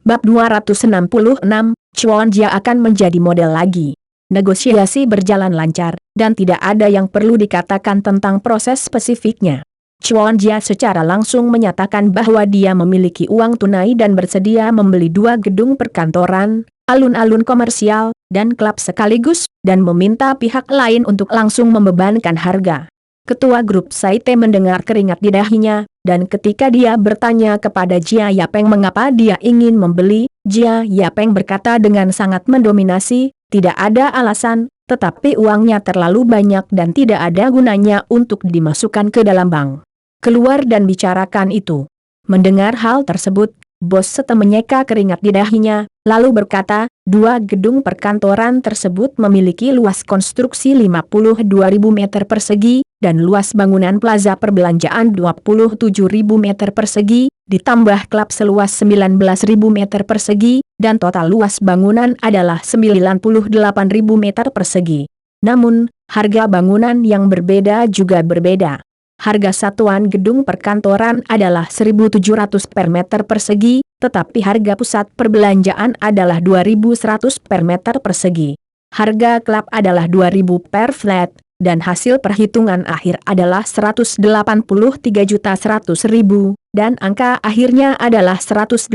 Bab 266, Chuan Jia akan menjadi model lagi. Negosiasi berjalan lancar, dan tidak ada yang perlu dikatakan tentang proses spesifiknya. Chuan Jia secara langsung menyatakan bahwa dia memiliki uang tunai dan bersedia membeli 2 gedung perkantoran, alun-alun komersial, dan klub sekaligus, dan meminta pihak lain untuk langsung membebankan harga. Ketua grup Saite mendengar keringat di dahinya, dan ketika dia bertanya kepada Jia Yapeng mengapa dia ingin membeli, Jia Yapeng berkata dengan sangat mendominasi, tidak ada alasan, tetapi uangnya terlalu banyak dan tidak ada gunanya untuk dimasukkan ke dalam bank. Keluar dan bicarakan itu. Mendengar hal tersebut, Bos Sete menyeka keringat di dahinya, lalu berkata, 2 gedung perkantoran tersebut memiliki luas konstruksi 52.000 meter persegi, dan luas bangunan plaza perbelanjaan 27.000 meter persegi, ditambah klub seluas 19.000 meter persegi, dan total luas bangunan adalah 98.000 meter persegi. Namun, harga bangunan yang berbeda juga berbeda. Harga satuan gedung perkantoran adalah 1.700 per meter persegi, tetapi harga pusat perbelanjaan adalah 2.100 per meter persegi. Harga klub adalah 2.000 per flat, dan hasil perhitungan akhir adalah 183.100.000, dan angka akhirnya adalah 180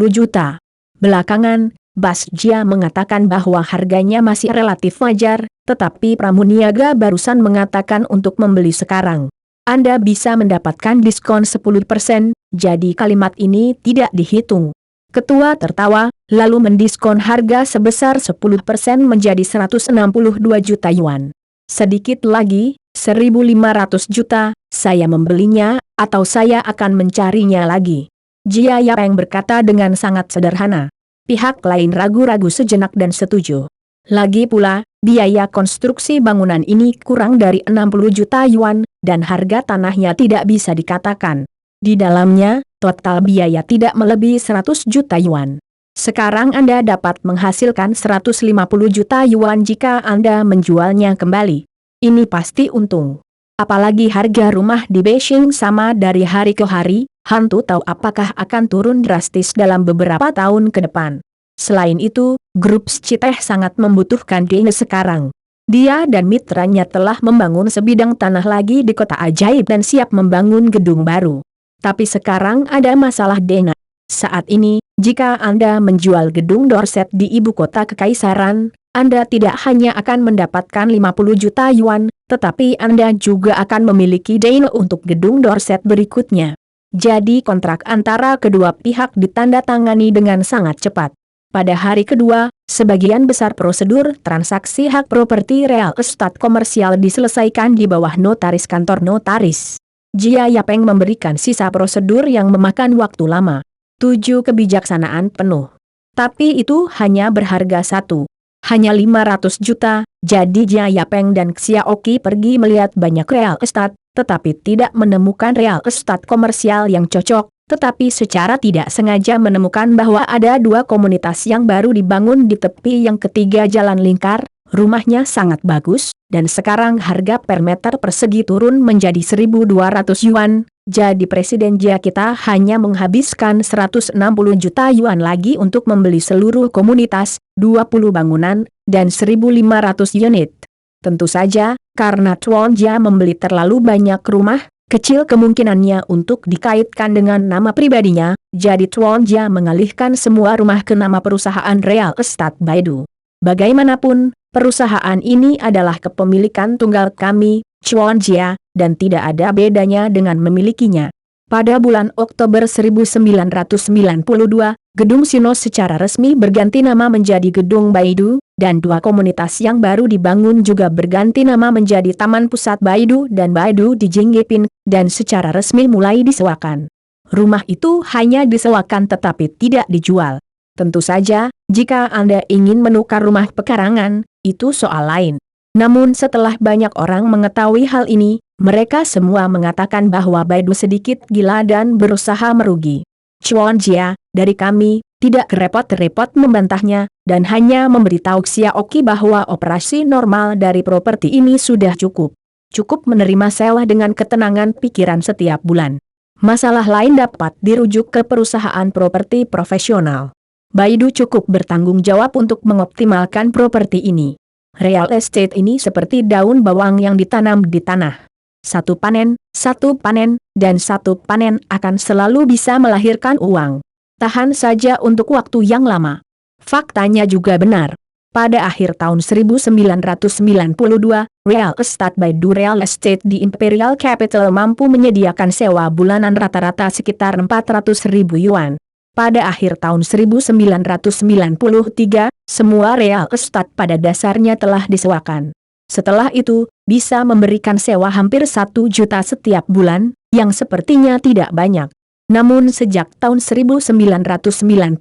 juta. Belakangan, Bas Jia mengatakan bahwa harganya masih relatif wajar, tetapi Pramuniaga barusan mengatakan untuk membeli sekarang Anda bisa mendapatkan diskon 10%, jadi kalimat ini tidak dihitung. Ketua tertawa, lalu mendiskon harga sebesar 10% menjadi 162 juta yuan. Sedikit lagi, 1.500 juta, saya membelinya, atau saya akan mencarinya lagi. Jia Yapeng berkata dengan sangat sederhana. Pihak lain ragu-ragu sejenak dan setuju. Lagi pula, biaya konstruksi bangunan ini kurang dari 60 juta yuan, dan harga tanahnya tidak bisa dikatakan. Di dalamnya, total biaya tidak melebihi 100 juta yuan. Sekarang Anda dapat menghasilkan 150 juta yuan jika Anda menjualnya kembali. Ini pasti untung. Apalagi harga rumah di Beijing sama dari hari ke hari, hantu tahu apakah akan turun drastis dalam beberapa tahun ke depan. Selain itu, grup Citeh sangat membutuhkan dana sekarang. Dia dan mitranya telah membangun sebidang tanah lagi di kota ajaib dan siap membangun gedung baru. Tapi sekarang ada masalah dana. Saat ini, jika Anda menjual gedung Dorset di ibu kota kekaisaran, Anda tidak hanya akan mendapatkan 50 juta yuan, tetapi Anda juga akan memiliki dana untuk gedung Dorset berikutnya. Jadi kontrak antara kedua pihak ditandatangani dengan sangat cepat. Pada hari kedua, sebagian besar prosedur transaksi hak properti real estate komersial diselesaikan di bawah notaris kantor notaris. Jia Yapeng memberikan sisa prosedur yang memakan waktu lama. 7 kebijaksanaan penuh. Tapi itu hanya berharga 1. Hanya 500 juta, jadi Jia Yapeng dan Xiaoqi pergi melihat banyak real estate, tetapi tidak menemukan real estate komersial yang cocok, tetapi secara tidak sengaja menemukan bahwa ada 2 komunitas yang baru dibangun di tepi yang ketiga jalan lingkar, rumahnya sangat bagus, dan sekarang harga per meter persegi turun menjadi 1.200 yuan, jadi Presiden Jia kita hanya menghabiskan 160 juta yuan lagi untuk membeli seluruh komunitas, 20 bangunan, dan 1.500 unit. Tentu saja, karena Chuan Jia membeli terlalu banyak rumah, kecil kemungkinannya untuk dikaitkan dengan nama pribadinya, jadi Chuan Jia mengalihkan semua rumah ke nama perusahaan real estate Baidu. Bagaimanapun, perusahaan ini adalah kepemilikan tunggal kami, Chuan Jia, dan tidak ada bedanya dengan memilikinya. Pada bulan Oktober 1992, Gedung Sino secara resmi berganti nama menjadi Gedung Baidu, dan 2 komunitas yang baru dibangun juga berganti nama menjadi Taman Pusat Baidu dan Baidu di Jinggepin, dan secara resmi mulai disewakan. Rumah itu hanya disewakan tetapi tidak dijual. Tentu saja, jika Anda ingin menukar rumah pekarangan, itu soal lain. Namun setelah banyak orang mengetahui hal ini, mereka semua mengatakan bahwa Baidu sedikit gila dan berusaha merugi. Chuan Jia, dari kami, tidak repot-repot membantahnya, dan hanya memberitahu Xiaoqi bahwa operasi normal dari properti ini sudah cukup. Cukup menerima sewa dengan ketenangan pikiran setiap bulan. Masalah lain dapat dirujuk ke perusahaan properti profesional. Baidu cukup bertanggung jawab untuk mengoptimalkan properti ini. Real estate ini seperti daun bawang yang ditanam di tanah. Satu panen, dan satu panen akan selalu bisa melahirkan uang. Tahan saja untuk waktu yang lama. Faktanya juga benar. Pada akhir tahun 1992, Real Estate Baidu Real Estate di Imperial Capital mampu menyediakan sewa bulanan rata-rata sekitar 400.000 yuan. Pada akhir tahun 1993, semua real estate pada dasarnya telah disewakan. Setelah itu, bisa memberikan sewa hampir 1 juta setiap bulan, yang sepertinya tidak banyak. Namun sejak tahun 1994,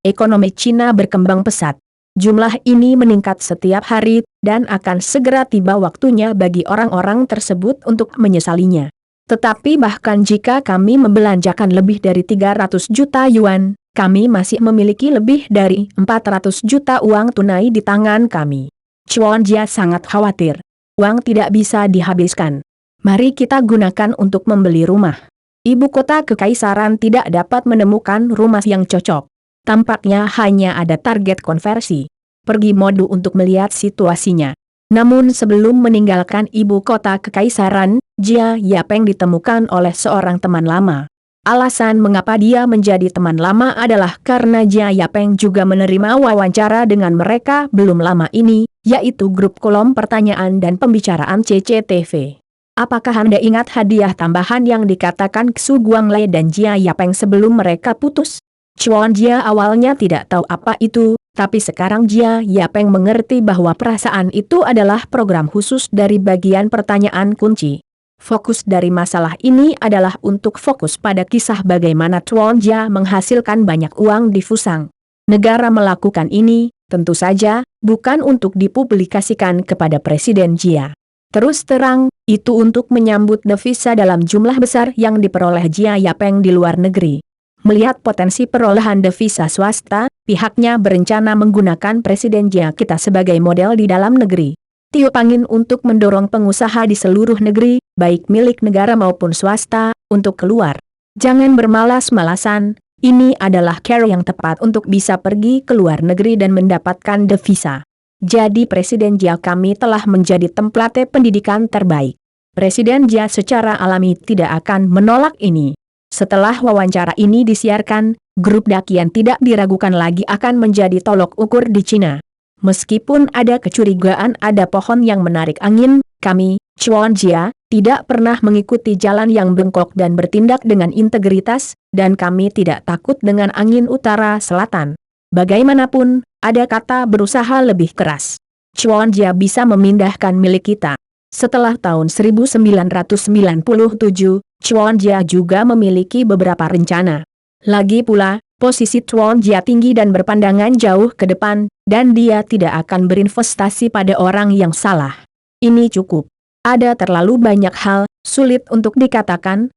ekonomi Cina berkembang pesat. Jumlah ini meningkat setiap hari, dan akan segera tiba waktunya bagi orang-orang tersebut untuk menyesalinya. Tetapi bahkan jika kami membelanjakan lebih dari 300 juta yuan, kami masih memiliki lebih dari 400 juta uang tunai di tangan kami. Chuan Jia sangat khawatir. Uang tidak bisa dihabiskan. Mari kita gunakan untuk membeli rumah. Ibu kota kekaisaran tidak dapat menemukan rumah yang cocok. Tampaknya hanya ada target konversi. Pergi Modu untuk melihat situasinya. Namun sebelum meninggalkan ibu kota kekaisaran, Jia Yapeng ditemukan oleh seorang teman lama. Alasan mengapa dia menjadi teman lama adalah karena Jia Yapeng juga menerima wawancara dengan mereka belum lama ini, yaitu grup kolom pertanyaan dan pembicaraan CCTV. Apakah Anda ingat hadiah tambahan yang dikatakan Xu Guanglai dan Jia Yapeng sebelum mereka putus? Chuan Jia awalnya tidak tahu apa itu, tapi sekarang Jia Yapeng mengerti bahwa perasaan itu adalah program khusus dari bagian pertanyaan kunci. Fokus dari masalah ini adalah untuk fokus pada kisah bagaimana Chuan Jia menghasilkan banyak uang di Fusang. Negara melakukan ini, tentu saja, bukan untuk dipublikasikan kepada Presiden Jia. Terus terang, itu untuk menyambut devisa dalam jumlah besar yang diperoleh Jia Yapeng di luar negeri. Melihat potensi perolehan devisa swasta, pihaknya berencana menggunakan Presiden Jia kita sebagai model di dalam negeri. Tiup angin untuk mendorong pengusaha di seluruh negeri, baik milik negara maupun swasta, untuk keluar. Jangan bermalas-malasan, ini adalah cara yang tepat untuk bisa pergi ke luar negeri dan mendapatkan devisa. Jadi Presiden Jia kami telah menjadi template pendidikan terbaik. Presiden Jia secara alami tidak akan menolak ini. Setelah wawancara ini disiarkan, grup Dakian tidak diragukan lagi akan menjadi tolok ukur di Cina. Meskipun ada kecurigaan ada pohon yang menarik angin, kami, Chuan Jia, tidak pernah mengikuti jalan yang bengkok dan bertindak dengan integritas, dan kami tidak takut dengan angin utara-selatan. Bagaimanapun, ada kata berusaha lebih keras. Chuan Jia bisa memindahkan milik kita. Setelah tahun 1997, Chuan Jia juga memiliki beberapa rencana. Lagi pula, posisi Chuan Jia tinggi dan berpandangan jauh ke depan, dan dia tidak akan berinvestasi pada orang yang salah. Ini cukup. Ada terlalu banyak hal, sulit untuk dikatakan.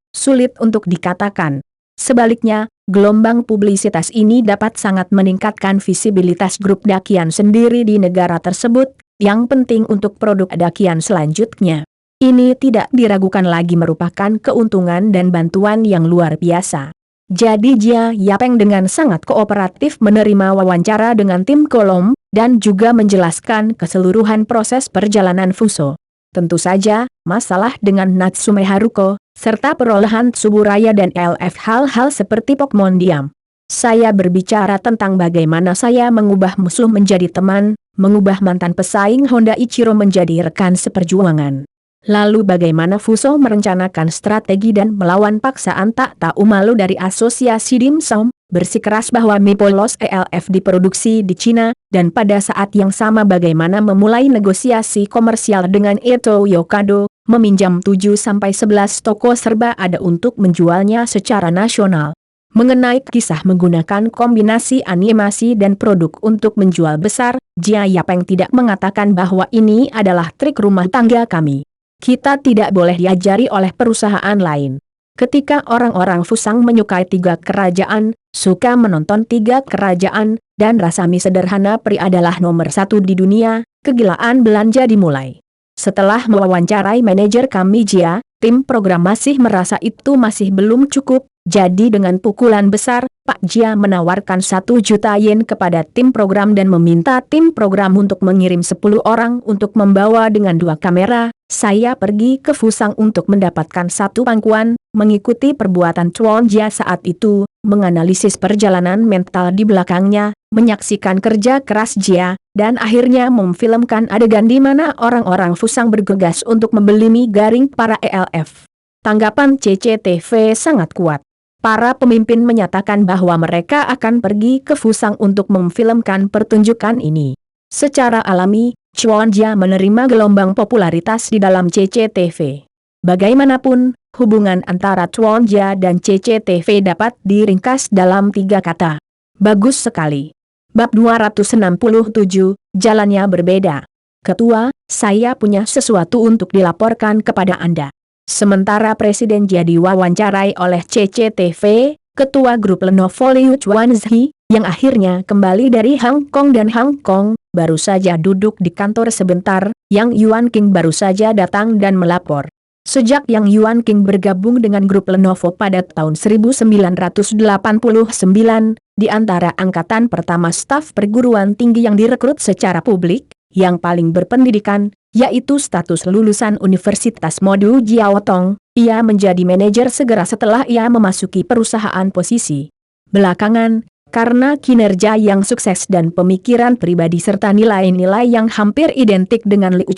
Sebaliknya, gelombang publisitas ini dapat sangat meningkatkan visibilitas grup Dakian sendiri di negara tersebut, yang penting untuk produk Dakian selanjutnya. Ini tidak diragukan lagi merupakan keuntungan dan bantuan yang luar biasa. Jadi Jia Yapeng dengan sangat kooperatif menerima wawancara dengan tim kolom, dan juga menjelaskan keseluruhan proses perjalanan Fuso. Tentu saja, masalah dengan Natsume Haruko, serta perolehan Tsuburaya dan LF hal-hal seperti Pokemon diam. Saya berbicara tentang bagaimana saya mengubah musuh menjadi teman, mengubah mantan pesaing Honda Ichiro menjadi rekan seperjuangan. Lalu bagaimana Fuso merencanakan strategi dan melawan paksaan tak tahu malu dari asosiasi dimsum, bersikeras bahwa mie polos ELF diproduksi di Cina, dan pada saat yang sama bagaimana memulai negosiasi komersial dengan Eto Yokado, meminjam 7-11 toko serba ada untuk menjualnya secara nasional. Mengenai kisah menggunakan kombinasi animasi dan produk untuk menjual besar, Jia Yapeng tidak mengatakan bahwa ini adalah trik rumah tangga kami. Kita tidak boleh diajari oleh perusahaan lain. Ketika orang-orang Fusang menyukai 3 kerajaan, suka menonton 3 kerajaan, dan rasa mie sederhana peri adalah nomor 1 di dunia, kegilaan belanja dimulai. Setelah mewawancarai manajer kami Jia, tim program masih merasa itu masih belum cukup, jadi dengan pukulan besar, Pak Jia menawarkan 1 juta yen kepada tim program dan meminta tim program untuk mengirim 10 orang untuk membawa dengan 2 kamera. Saya pergi ke Fusang untuk mendapatkan 1 pangkuan, mengikuti perbuatan Chuan Jia saat itu, menganalisis perjalanan mental di belakangnya, menyaksikan kerja keras Jia, dan akhirnya memfilmkan adegan di mana orang-orang Fusang bergegas untuk membeli mie garing para ELF. Tanggapan CCTV sangat kuat. Para pemimpin menyatakan bahwa mereka akan pergi ke Fusang untuk memfilmkan pertunjukan ini. Secara alami, Chuan Jia menerima gelombang popularitas di dalam CCTV. Bagaimanapun, hubungan antara Chuan Jia dan CCTV dapat diringkas dalam 3 kata. Bagus sekali. Bab 267, jalannya berbeda. Ketua, saya punya sesuatu untuk dilaporkan kepada Anda. Sementara Presiden Jia diwawancarai oleh CCTV, Ketua Grup Lenovo Liu Chuanzi, yang akhirnya kembali dari Hong Kong dan Hong Kong, baru saja duduk di kantor sebentar, Yang Yuan King baru saja datang dan melapor. Sejak Yang Yuan King bergabung dengan grup Lenovo pada tahun 1989, di antara angkatan pertama staf perguruan tinggi yang direkrut secara publik, yang paling berpendidikan, yaitu status lulusan Universitas Modu Jiaotong, ia menjadi manajer segera setelah ia memasuki perusahaan posisi. Belakangan, karena kinerja yang sukses dan pemikiran pribadi serta nilai-nilai yang hampir identik dengan Liu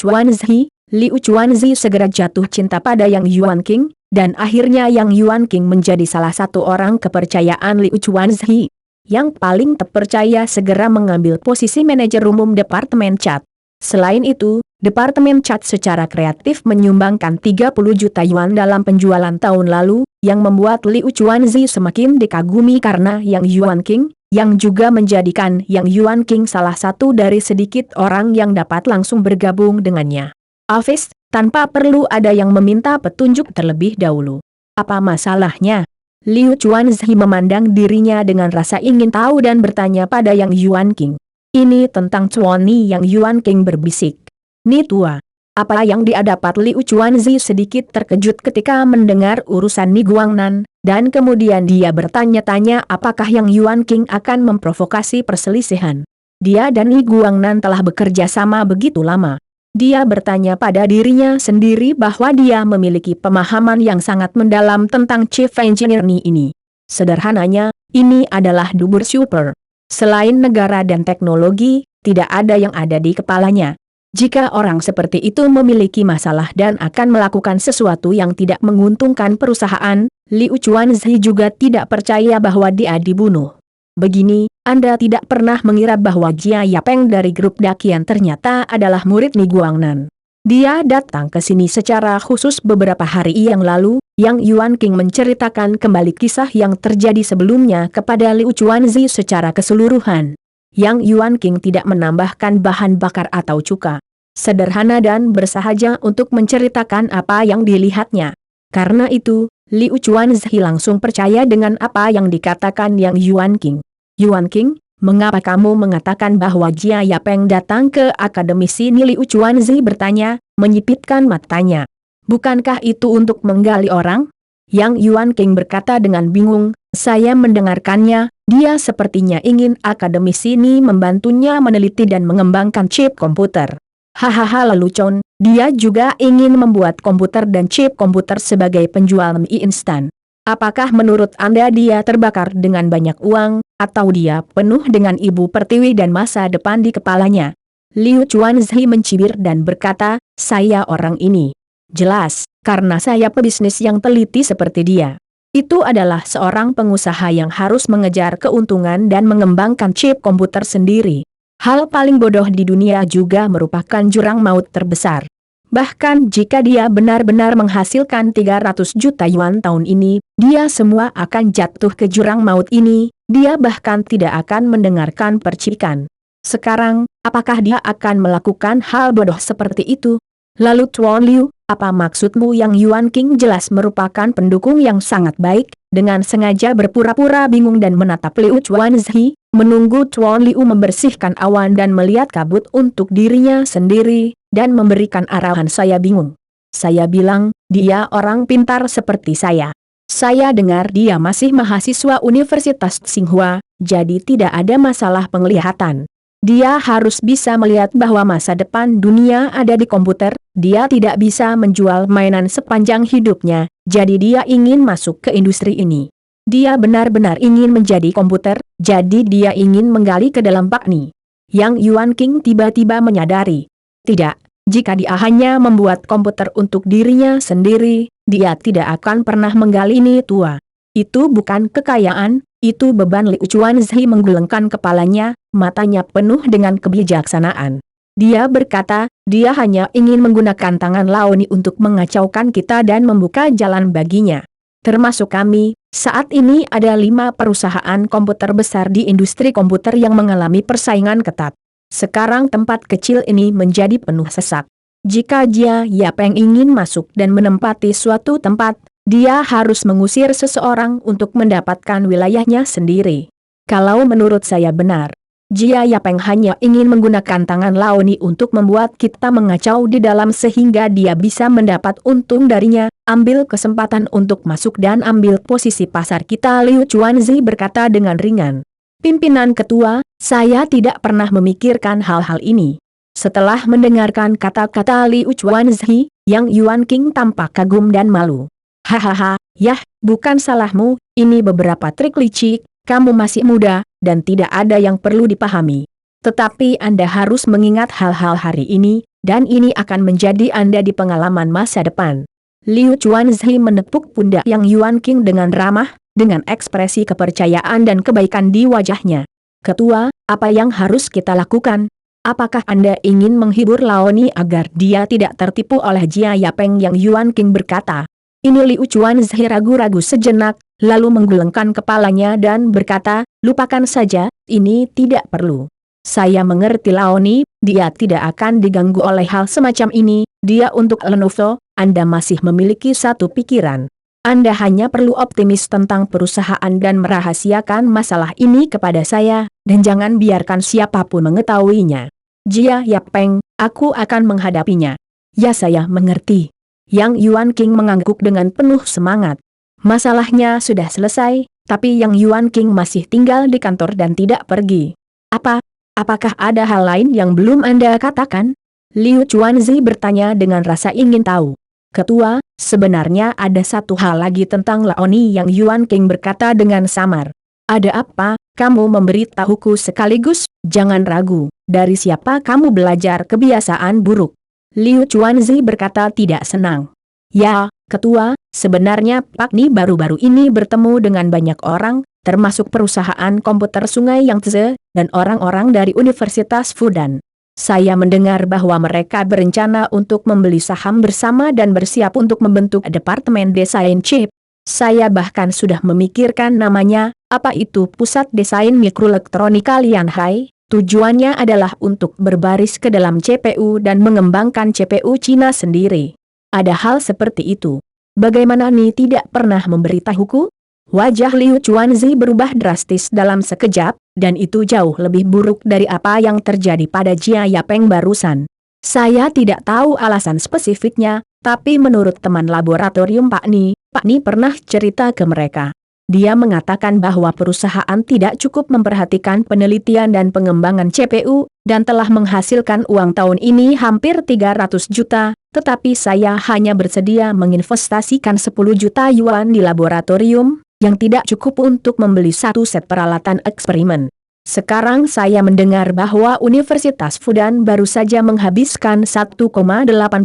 Chuanzi segera jatuh cinta pada Yang Yuan King, dan akhirnya Yang Yuan King menjadi salah satu orang kepercayaan Liu Chuanzi. Yang paling terpercaya segera mengambil posisi manajer umum Departemen Cat. Selain itu, Departemen Cat secara kreatif menyumbangkan 30 juta yuan dalam penjualan tahun lalu, yang membuat Liu Chuanzi semakin dikagumi karena Yang Yuan King, yang juga menjadikan Yang Yuan King salah satu dari sedikit orang yang dapat langsung bergabung dengannya. Afis, tanpa perlu ada yang meminta petunjuk terlebih dahulu. Apa masalahnya? Liu Chuanzi memandang dirinya dengan rasa ingin tahu dan bertanya pada Yang Yuan King. Ini tentang Chuan Ni. Yang Yuan King berbisik. Ni tua. Apa yang dia dapat? Liu Chuanzi sedikit terkejut ketika mendengar urusan Ni Guangnan, dan kemudian dia bertanya-tanya apakah Yang Yuan King akan memprovokasi perselisihan. Dia dan Ni Guangnan telah bekerja sama begitu lama. Dia bertanya pada dirinya sendiri bahwa dia memiliki pemahaman yang sangat mendalam tentang Chief Engineer Ni ini. Sederhananya, ini adalah dubur super. Selain negara dan teknologi, tidak ada yang ada di kepalanya. Jika orang seperti itu memiliki masalah dan akan melakukan sesuatu yang tidak menguntungkan perusahaan, Liu Chuanzi juga tidak percaya bahwa dia dibunuh. Begini, Anda tidak pernah mengira bahwa Jia Yapeng dari grup Dakian ternyata adalah murid Ni Guangnan. Dia datang ke sini secara khusus beberapa hari yang lalu. Yang Yuan King menceritakan kembali kisah yang terjadi sebelumnya kepada Liu Chuanzi secara keseluruhan. Yang Yuan King tidak menambahkan bahan bakar atau cuka. Sederhana dan bersahaja untuk menceritakan apa yang dilihatnya. Karena itu, Liu Chuanzi langsung percaya dengan apa yang dikatakan Yang Yuan King. Yuan King, mengapa kamu mengatakan bahwa Jia Yapeng datang ke akademisi Ni? Liu Chuanzi bertanya, menyipitkan matanya. Bukankah itu untuk menggali orang? Yang Yuan King berkata dengan bingung, saya mendengarkannya, dia sepertinya ingin akademisi Ni membantunya meneliti dan mengembangkan chip komputer. Hahaha, lelucon, dia juga ingin membuat komputer dan chip komputer sebagai penjual mie instan. Apakah menurut Anda dia terbakar dengan banyak uang, atau dia penuh dengan ibu pertiwi dan masa depan di kepalanya? Liu Chuanzi mencibir dan berkata, saya orang ini. Jelas, karena saya pebisnis yang teliti seperti dia. Itu adalah seorang pengusaha yang harus mengejar keuntungan dan mengembangkan chip komputer sendiri. Hal paling bodoh di dunia juga merupakan jurang maut terbesar. Bahkan jika dia benar-benar menghasilkan 300 juta yuan tahun ini, dia semua akan jatuh ke jurang maut ini, dia bahkan tidak akan mendengarkan percikan. Sekarang, apakah dia akan melakukan hal bodoh seperti itu? Lalu Tuan Liu, apa maksudmu? Yang Yuan King jelas merupakan pendukung yang sangat baik, dengan sengaja berpura-pura bingung dan menatap Liu Chuanzi, menunggu Tuan Liu membersihkan awan dan melihat kabut untuk dirinya sendiri. dan memberikan arahan. Saya bingung. Saya bilang, dia orang pintar seperti saya. Saya dengar dia masih mahasiswa Universitas Tsinghua, jadi tidak ada masalah penglihatan. Dia harus bisa melihat bahwa masa depan dunia ada di komputer, dia tidak bisa menjual mainan sepanjang hidupnya, jadi dia ingin masuk ke industri ini. Dia benar-benar ingin menjadi komputer, jadi dia ingin menggali ke dalam Pak Ni. Yang Yuan King tiba-tiba menyadari. Tidak, jika dia hanya membuat komputer untuk dirinya sendiri, dia tidak akan pernah menggali ini tua. Itu bukan kekayaan, itu beban. Liu Chuanzi menggelengkan kepalanya, matanya penuh dengan kebijaksanaan. Dia berkata, dia hanya ingin menggunakan tangan Laoni untuk mengacaukan kita dan membuka jalan baginya. Termasuk kami, saat ini ada 5 perusahaan komputer besar di industri komputer yang mengalami persaingan ketat. Sekarang tempat kecil ini menjadi penuh sesak. Jika Jia Yapeng ingin masuk dan menempati suatu tempat, dia harus mengusir seseorang untuk mendapatkan wilayahnya sendiri. Kalau menurut saya benar, Jia Yapeng hanya ingin menggunakan tangan Laoni untuk membuat kita mengacau di dalam sehingga dia bisa mendapat untung darinya, ambil kesempatan untuk masuk dan ambil posisi pasar kita. Liu Chuanzi berkata dengan ringan. Pimpinan ketua, saya tidak pernah memikirkan hal-hal ini. Setelah mendengarkan kata-kata Liu Chuanzi, Yang Yuan King tampak kagum dan malu. Hahaha, yah, bukan salahmu, ini beberapa trik licik, kamu masih muda, dan tidak ada yang perlu dipahami. Tetapi Anda harus mengingat hal-hal hari ini, dan ini akan menjadi Anda di pengalaman masa depan. Liu Chuanzi menepuk pundak Yang Yuan King dengan ramah, dengan ekspresi kepercayaan dan kebaikan di wajahnya. Ketua, apa yang harus kita lakukan? Apakah Anda ingin menghibur Laoni agar dia tidak tertipu oleh Jia Yapeng? Yang Yuan King berkata. Ini Liu Chuanzi ragu-ragu sejenak, lalu menggulungkan kepalanya dan berkata, lupakan saja, ini tidak perlu. Saya mengerti Laoni, dia tidak akan diganggu oleh hal semacam ini, dia untuk Lenovo, Anda masih memiliki satu pikiran. Anda hanya perlu optimis tentang perusahaan dan merahasiakan masalah ini kepada saya, dan jangan biarkan siapapun mengetahuinya. Jia Yapeng, aku akan menghadapinya. Ya, saya mengerti. Yang Yuan King mengangguk dengan penuh semangat. Masalahnya sudah selesai, tapi Yang Yuan King masih tinggal di kantor dan tidak pergi. Apakah ada hal lain yang belum Anda katakan? Liu Chuanzi bertanya dengan rasa ingin tahu. Ketua, sebenarnya ada satu hal lagi tentang Laoni. Yang Yuan King berkata dengan samar. Ada apa? Kamu memberitahuku sekaligus, jangan ragu, dari siapa kamu belajar kebiasaan buruk? Liu Chuanzi berkata tidak senang. Ya, Ketua, sebenarnya Pak Ni baru-baru ini bertemu dengan banyak orang, termasuk perusahaan komputer Sungai Yangtze, dan orang-orang dari Universitas Fudan. Saya mendengar bahwa mereka berencana untuk membeli saham bersama dan bersiap untuk membentuk departemen desain chip. Saya bahkan sudah memikirkan namanya, apa itu Pusat Desain Mikroelektronika Lianhai. Tujuannya adalah untuk berbaris ke dalam CPU dan mengembangkan CPU Cina sendiri. Ada hal seperti itu. Bagaimana Ni tidak pernah memberitahuku? Wajah Liu Chuanzi berubah drastis dalam sekejap, dan itu jauh lebih buruk dari apa yang terjadi pada Jia Yapeng barusan. Saya tidak tahu alasan spesifiknya, tapi menurut teman laboratorium Pak Ni pernah cerita ke mereka. Dia mengatakan bahwa perusahaan tidak cukup memperhatikan penelitian dan pengembangan CPU, dan telah menghasilkan uang tahun ini hampir 300 juta, tetapi saya hanya bersedia menginvestasikan 10 juta yuan di laboratorium, yang tidak cukup untuk membeli satu set peralatan eksperimen. Sekarang saya mendengar bahwa Universitas Fudan baru saja menghabiskan 1,8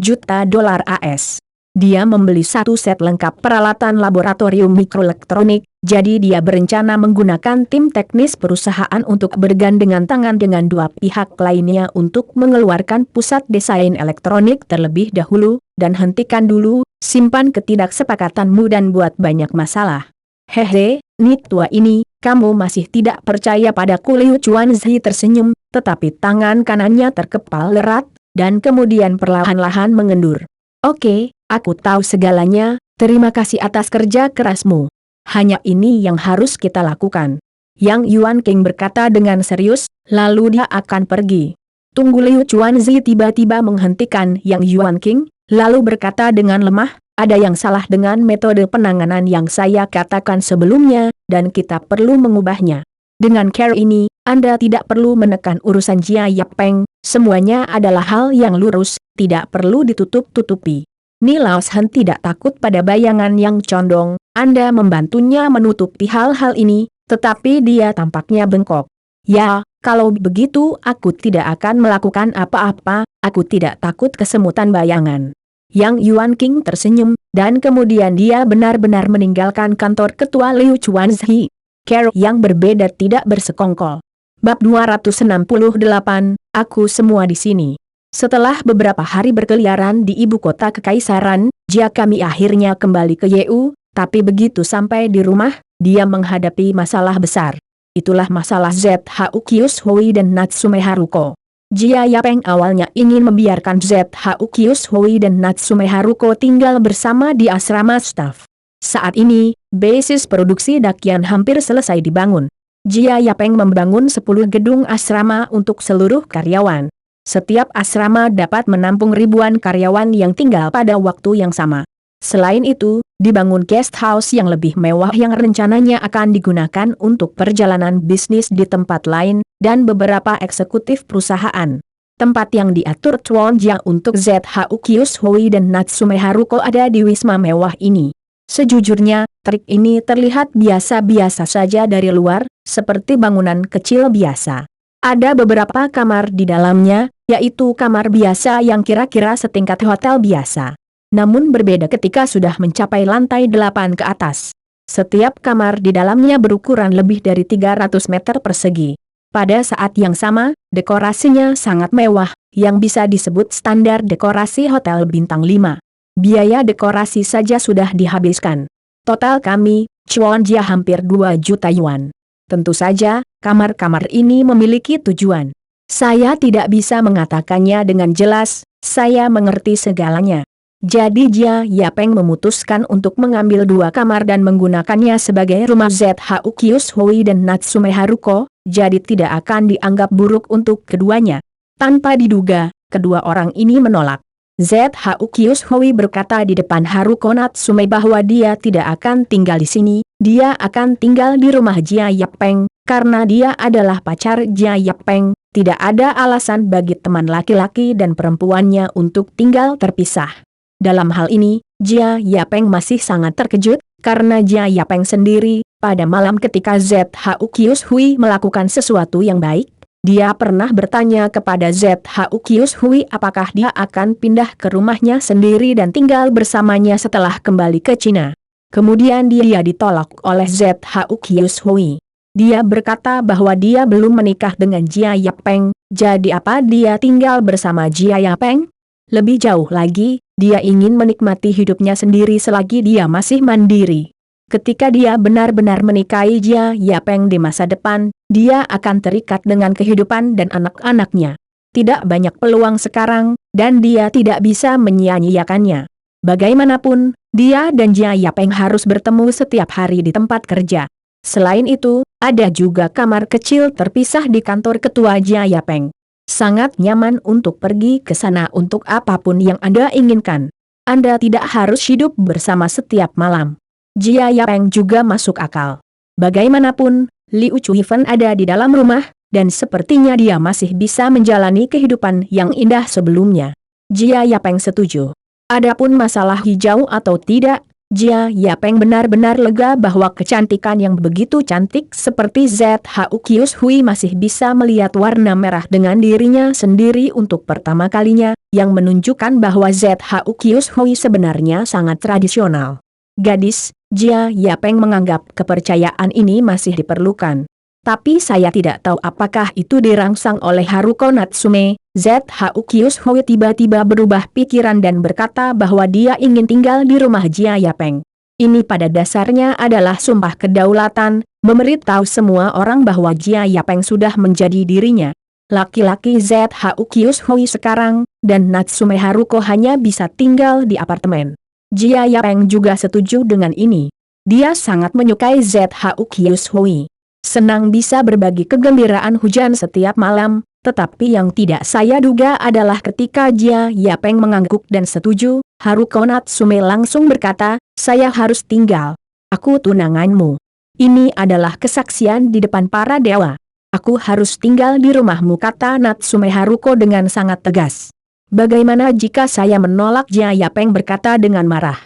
juta dolar AS. Dia membeli satu set lengkap peralatan laboratorium mikroelektronik, jadi dia berencana menggunakan tim teknis perusahaan untuk bergandengan tangan dengan dua pihak lainnya untuk mengeluarkan pusat desain elektronik terlebih dahulu, dan hentikan dulu, simpan ketidaksepakatanmu dan buat banyak masalah. Hehe, Ni tua ini, kamu masih tidak percaya padaku? Liu Chuanzi tersenyum, tetapi tangan kanannya terkepal erat, dan kemudian perlahan-lahan mengendur. Oke, aku tahu segalanya, terima kasih atas kerja kerasmu. Hanya ini yang harus kita lakukan. Yang Yuan King berkata dengan serius, lalu dia akan pergi. Tunggu, Liu Chuanzi tiba-tiba menghentikan Yang Yuan King, lalu berkata dengan lemah, ada yang salah dengan metode penanganan yang saya katakan sebelumnya, dan kita perlu mengubahnya. Dengan cara ini, Anda tidak perlu menekan urusan Jia Yapeng, semuanya adalah hal yang lurus, tidak perlu ditutup-tutupi. Ni Lao Shen tidak takut pada bayangan yang condong, Anda membantunya menutupi hal-hal ini, tetapi dia tampaknya bengkok. Ya, kalau begitu aku tidak akan melakukan apa-apa, aku tidak takut kesemutan bayangan. Yang Yuan King tersenyum, dan kemudian dia benar-benar meninggalkan kantor ketua Liu Chuanzi. Cara yang berbeda tidak bersekongkol. Bab 268, aku semua di sini. Setelah beberapa hari berkeliaran di ibu kota kekaisaran, Jia kami akhirnya kembali ke Yeu, tapi begitu sampai di rumah, dia menghadapi masalah besar. Itulah masalah ZHU Kius Hui dan Natsume Haruko. Jia Yapeng awalnya ingin membiarkan ZHU Kius Hui dan Natsume Haruko tinggal bersama di asrama staf. Saat ini, basis produksi Dakian hampir selesai dibangun. Jia Yapeng membangun 10 gedung asrama untuk seluruh karyawan. Setiap asrama dapat menampung ribuan karyawan yang tinggal pada waktu yang sama. Selain itu, dibangun guest house yang lebih mewah yang rencananya akan digunakan untuk perjalanan bisnis di tempat lain, dan beberapa eksekutif perusahaan. Tempat yang diatur Chuan Jia untuk ZHU Kius Hui dan Natsume Haruko ada di wisma mewah ini. Sejujurnya, trik ini terlihat biasa-biasa saja dari luar, seperti bangunan kecil biasa. Ada beberapa kamar di dalamnya, yaitu kamar biasa yang kira-kira setingkat hotel biasa. Namun berbeda ketika sudah mencapai lantai 8 ke atas. Setiap kamar di dalamnya berukuran lebih dari 300 meter persegi. Pada saat yang sama, dekorasinya sangat mewah, yang bisa disebut standar dekorasi hotel bintang 5. Biaya dekorasi saja sudah dihabiskan. Total kami, Chuan Jia hampir 2 juta yuan. Tentu saja, kamar-kamar ini memiliki tujuan. Saya tidak bisa mengatakannya dengan jelas, saya mengerti segalanya. Jadi Jia Yapeng memutuskan untuk mengambil 2 kamar dan menggunakannya sebagai rumah ZHU Kius Hui dan Natsume Haruko, jadi tidak akan dianggap buruk untuk keduanya. Tanpa diduga, kedua orang ini menolak. ZHU Kius Hui berkata di depan Haruko Natsume bahwa dia tidak akan tinggal di sini, dia akan tinggal di rumah Jia Yapeng, karena dia adalah pacar Jia Yapeng, tidak ada alasan bagi teman laki-laki dan perempuannya untuk tinggal terpisah. Dalam hal ini, Jia Yapeng masih sangat terkejut, karena Jia Yapeng sendiri, pada malam ketika ZHU Kius Hui melakukan sesuatu yang baik, dia pernah bertanya kepada ZHU Kius Hui apakah dia akan pindah ke rumahnya sendiri dan tinggal bersamanya setelah kembali ke Cina. Kemudian dia ditolak oleh ZHU Kius Hui. Dia berkata bahwa dia belum menikah dengan Jia Yapeng, jadi apa dia tinggal bersama Jia Yapeng? Lebih jauh lagi, dia ingin menikmati hidupnya sendiri selagi dia masih mandiri. Ketika dia benar-benar menikahi Jia Yapeng di masa depan, dia akan terikat dengan kehidupan dan anak-anaknya. Tidak banyak peluang sekarang, dan dia tidak bisa menyia-nyiakannya. Bagaimanapun, dia dan Jia Yapeng harus bertemu setiap hari di tempat kerja. Selain itu, ada juga kamar kecil terpisah di kantor ketua Jia Yapeng. Sangat nyaman untuk pergi ke sana untuk apapun yang Anda inginkan. Anda tidak harus hidup bersama setiap malam. Jia Yapeng juga masuk akal. Bagaimanapun, Liu Chuifen ada di dalam rumah, dan sepertinya dia masih bisa menjalani kehidupan yang indah sebelumnya. Jia Yapeng setuju. Adapun masalah hijau atau tidak, Jia Yapeng benar-benar lega bahwa kecantikan yang begitu cantik seperti ZHU Kius Hui masih bisa melihat warna merah dengan dirinya sendiri untuk pertama kalinya, yang menunjukkan bahwa ZHU Kius Hui sebenarnya sangat tradisional. Gadis, Jia Yapeng menganggap kepercayaan ini masih diperlukan. Tapi saya tidak tahu apakah itu dirangsang oleh Haruko Natsume. ZHU Kius Hui tiba-tiba berubah pikiran dan berkata bahwa dia ingin tinggal di rumah Jia Yapeng. Ini pada dasarnya adalah sumpah kedaulatan, memberitahu semua orang bahwa Jia Yapeng sudah menjadi dirinya. Laki-laki ZHU Kius Hui sekarang, dan Natsume Haruko hanya bisa tinggal di apartemen. Jia Yapeng juga setuju dengan ini. Dia sangat menyukai ZHU Kius Hui. Senang bisa berbagi kegembiraan hujan setiap malam, Tetapi yang tidak saya duga adalah ketika Jia Yapeng mengangguk dan setuju, Haruko Natsume langsung berkata, saya harus tinggal. Aku tunanganmu. Ini adalah kesaksian di depan para dewa. Aku harus tinggal di rumahmu, kata Natsume Haruko dengan sangat tegas. Bagaimana jika saya menolak? Jia Yapeng berkata dengan marah.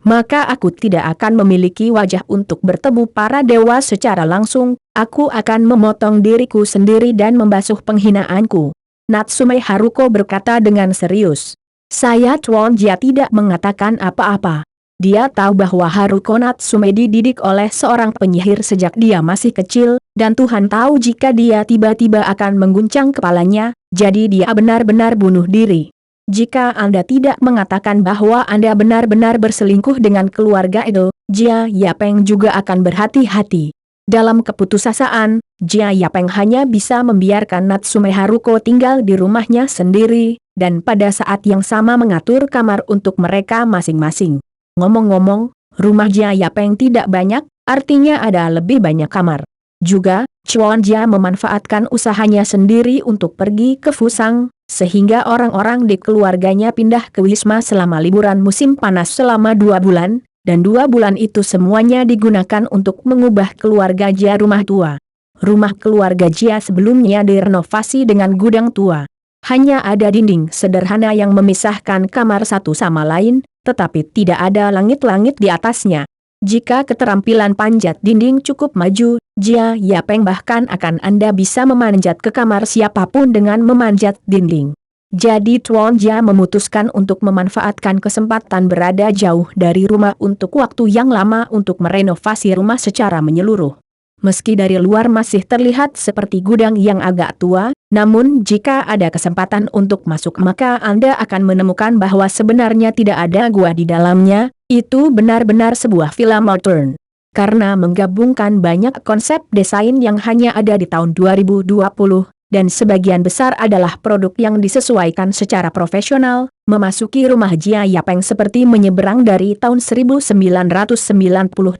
Maka aku tidak akan memiliki wajah untuk bertemu para dewa secara langsung, aku akan memotong diriku sendiri dan membasuh penghinaanku. Natsume Haruko berkata dengan serius. Saya Tuan Jia tidak mengatakan apa-apa. Dia tahu bahwa Haruko Natsume dididik oleh seorang penyihir sejak dia masih kecil, dan Tuhan tahu jika dia tiba-tiba akan mengguncang kepalanya, jadi dia benar-benar bunuh diri. Jika Anda tidak mengatakan bahwa Anda benar-benar berselingkuh dengan keluarga itu, Jia Yapeng juga akan berhati-hati. Dalam keputusasaan, Jia Yapeng hanya bisa membiarkan Natsume Haruko tinggal di rumahnya sendiri, dan pada saat yang sama mengatur kamar untuk mereka masing-masing. Ngomong-ngomong, rumah Jia Yapeng tidak banyak, artinya ada lebih banyak kamar. Juga, Chuan Jia memanfaatkan usahanya sendiri untuk pergi ke Fusang, sehingga orang-orang di keluarganya pindah ke Wisma selama liburan musim panas selama 2 bulan, dan 2 bulan itu semuanya digunakan untuk mengubah keluarga Jia rumah tua. Rumah keluarga Jia sebelumnya direnovasi dengan gudang tua. Hanya ada dinding sederhana yang memisahkan kamar satu sama lain, tetapi tidak ada langit-langit di atasnya. Jika keterampilan panjat dinding cukup maju, Jia Yapeng bahkan akan Anda bisa memanjat ke kamar siapapun dengan memanjat dinding. Jadi Tuan Jia memutuskan untuk memanfaatkan kesempatan berada jauh dari rumah untuk waktu yang lama untuk merenovasi rumah secara menyeluruh. Meski dari luar masih terlihat seperti gudang yang agak tua, namun jika ada kesempatan untuk masuk maka Anda akan menemukan bahwa sebenarnya tidak ada gua di dalamnya, itu benar-benar sebuah villa modern. Karena menggabungkan banyak konsep desain yang hanya ada di tahun 2020, dan sebagian besar adalah produk yang disesuaikan secara profesional, memasuki rumah Jia Yapeng seperti menyeberang dari tahun 1992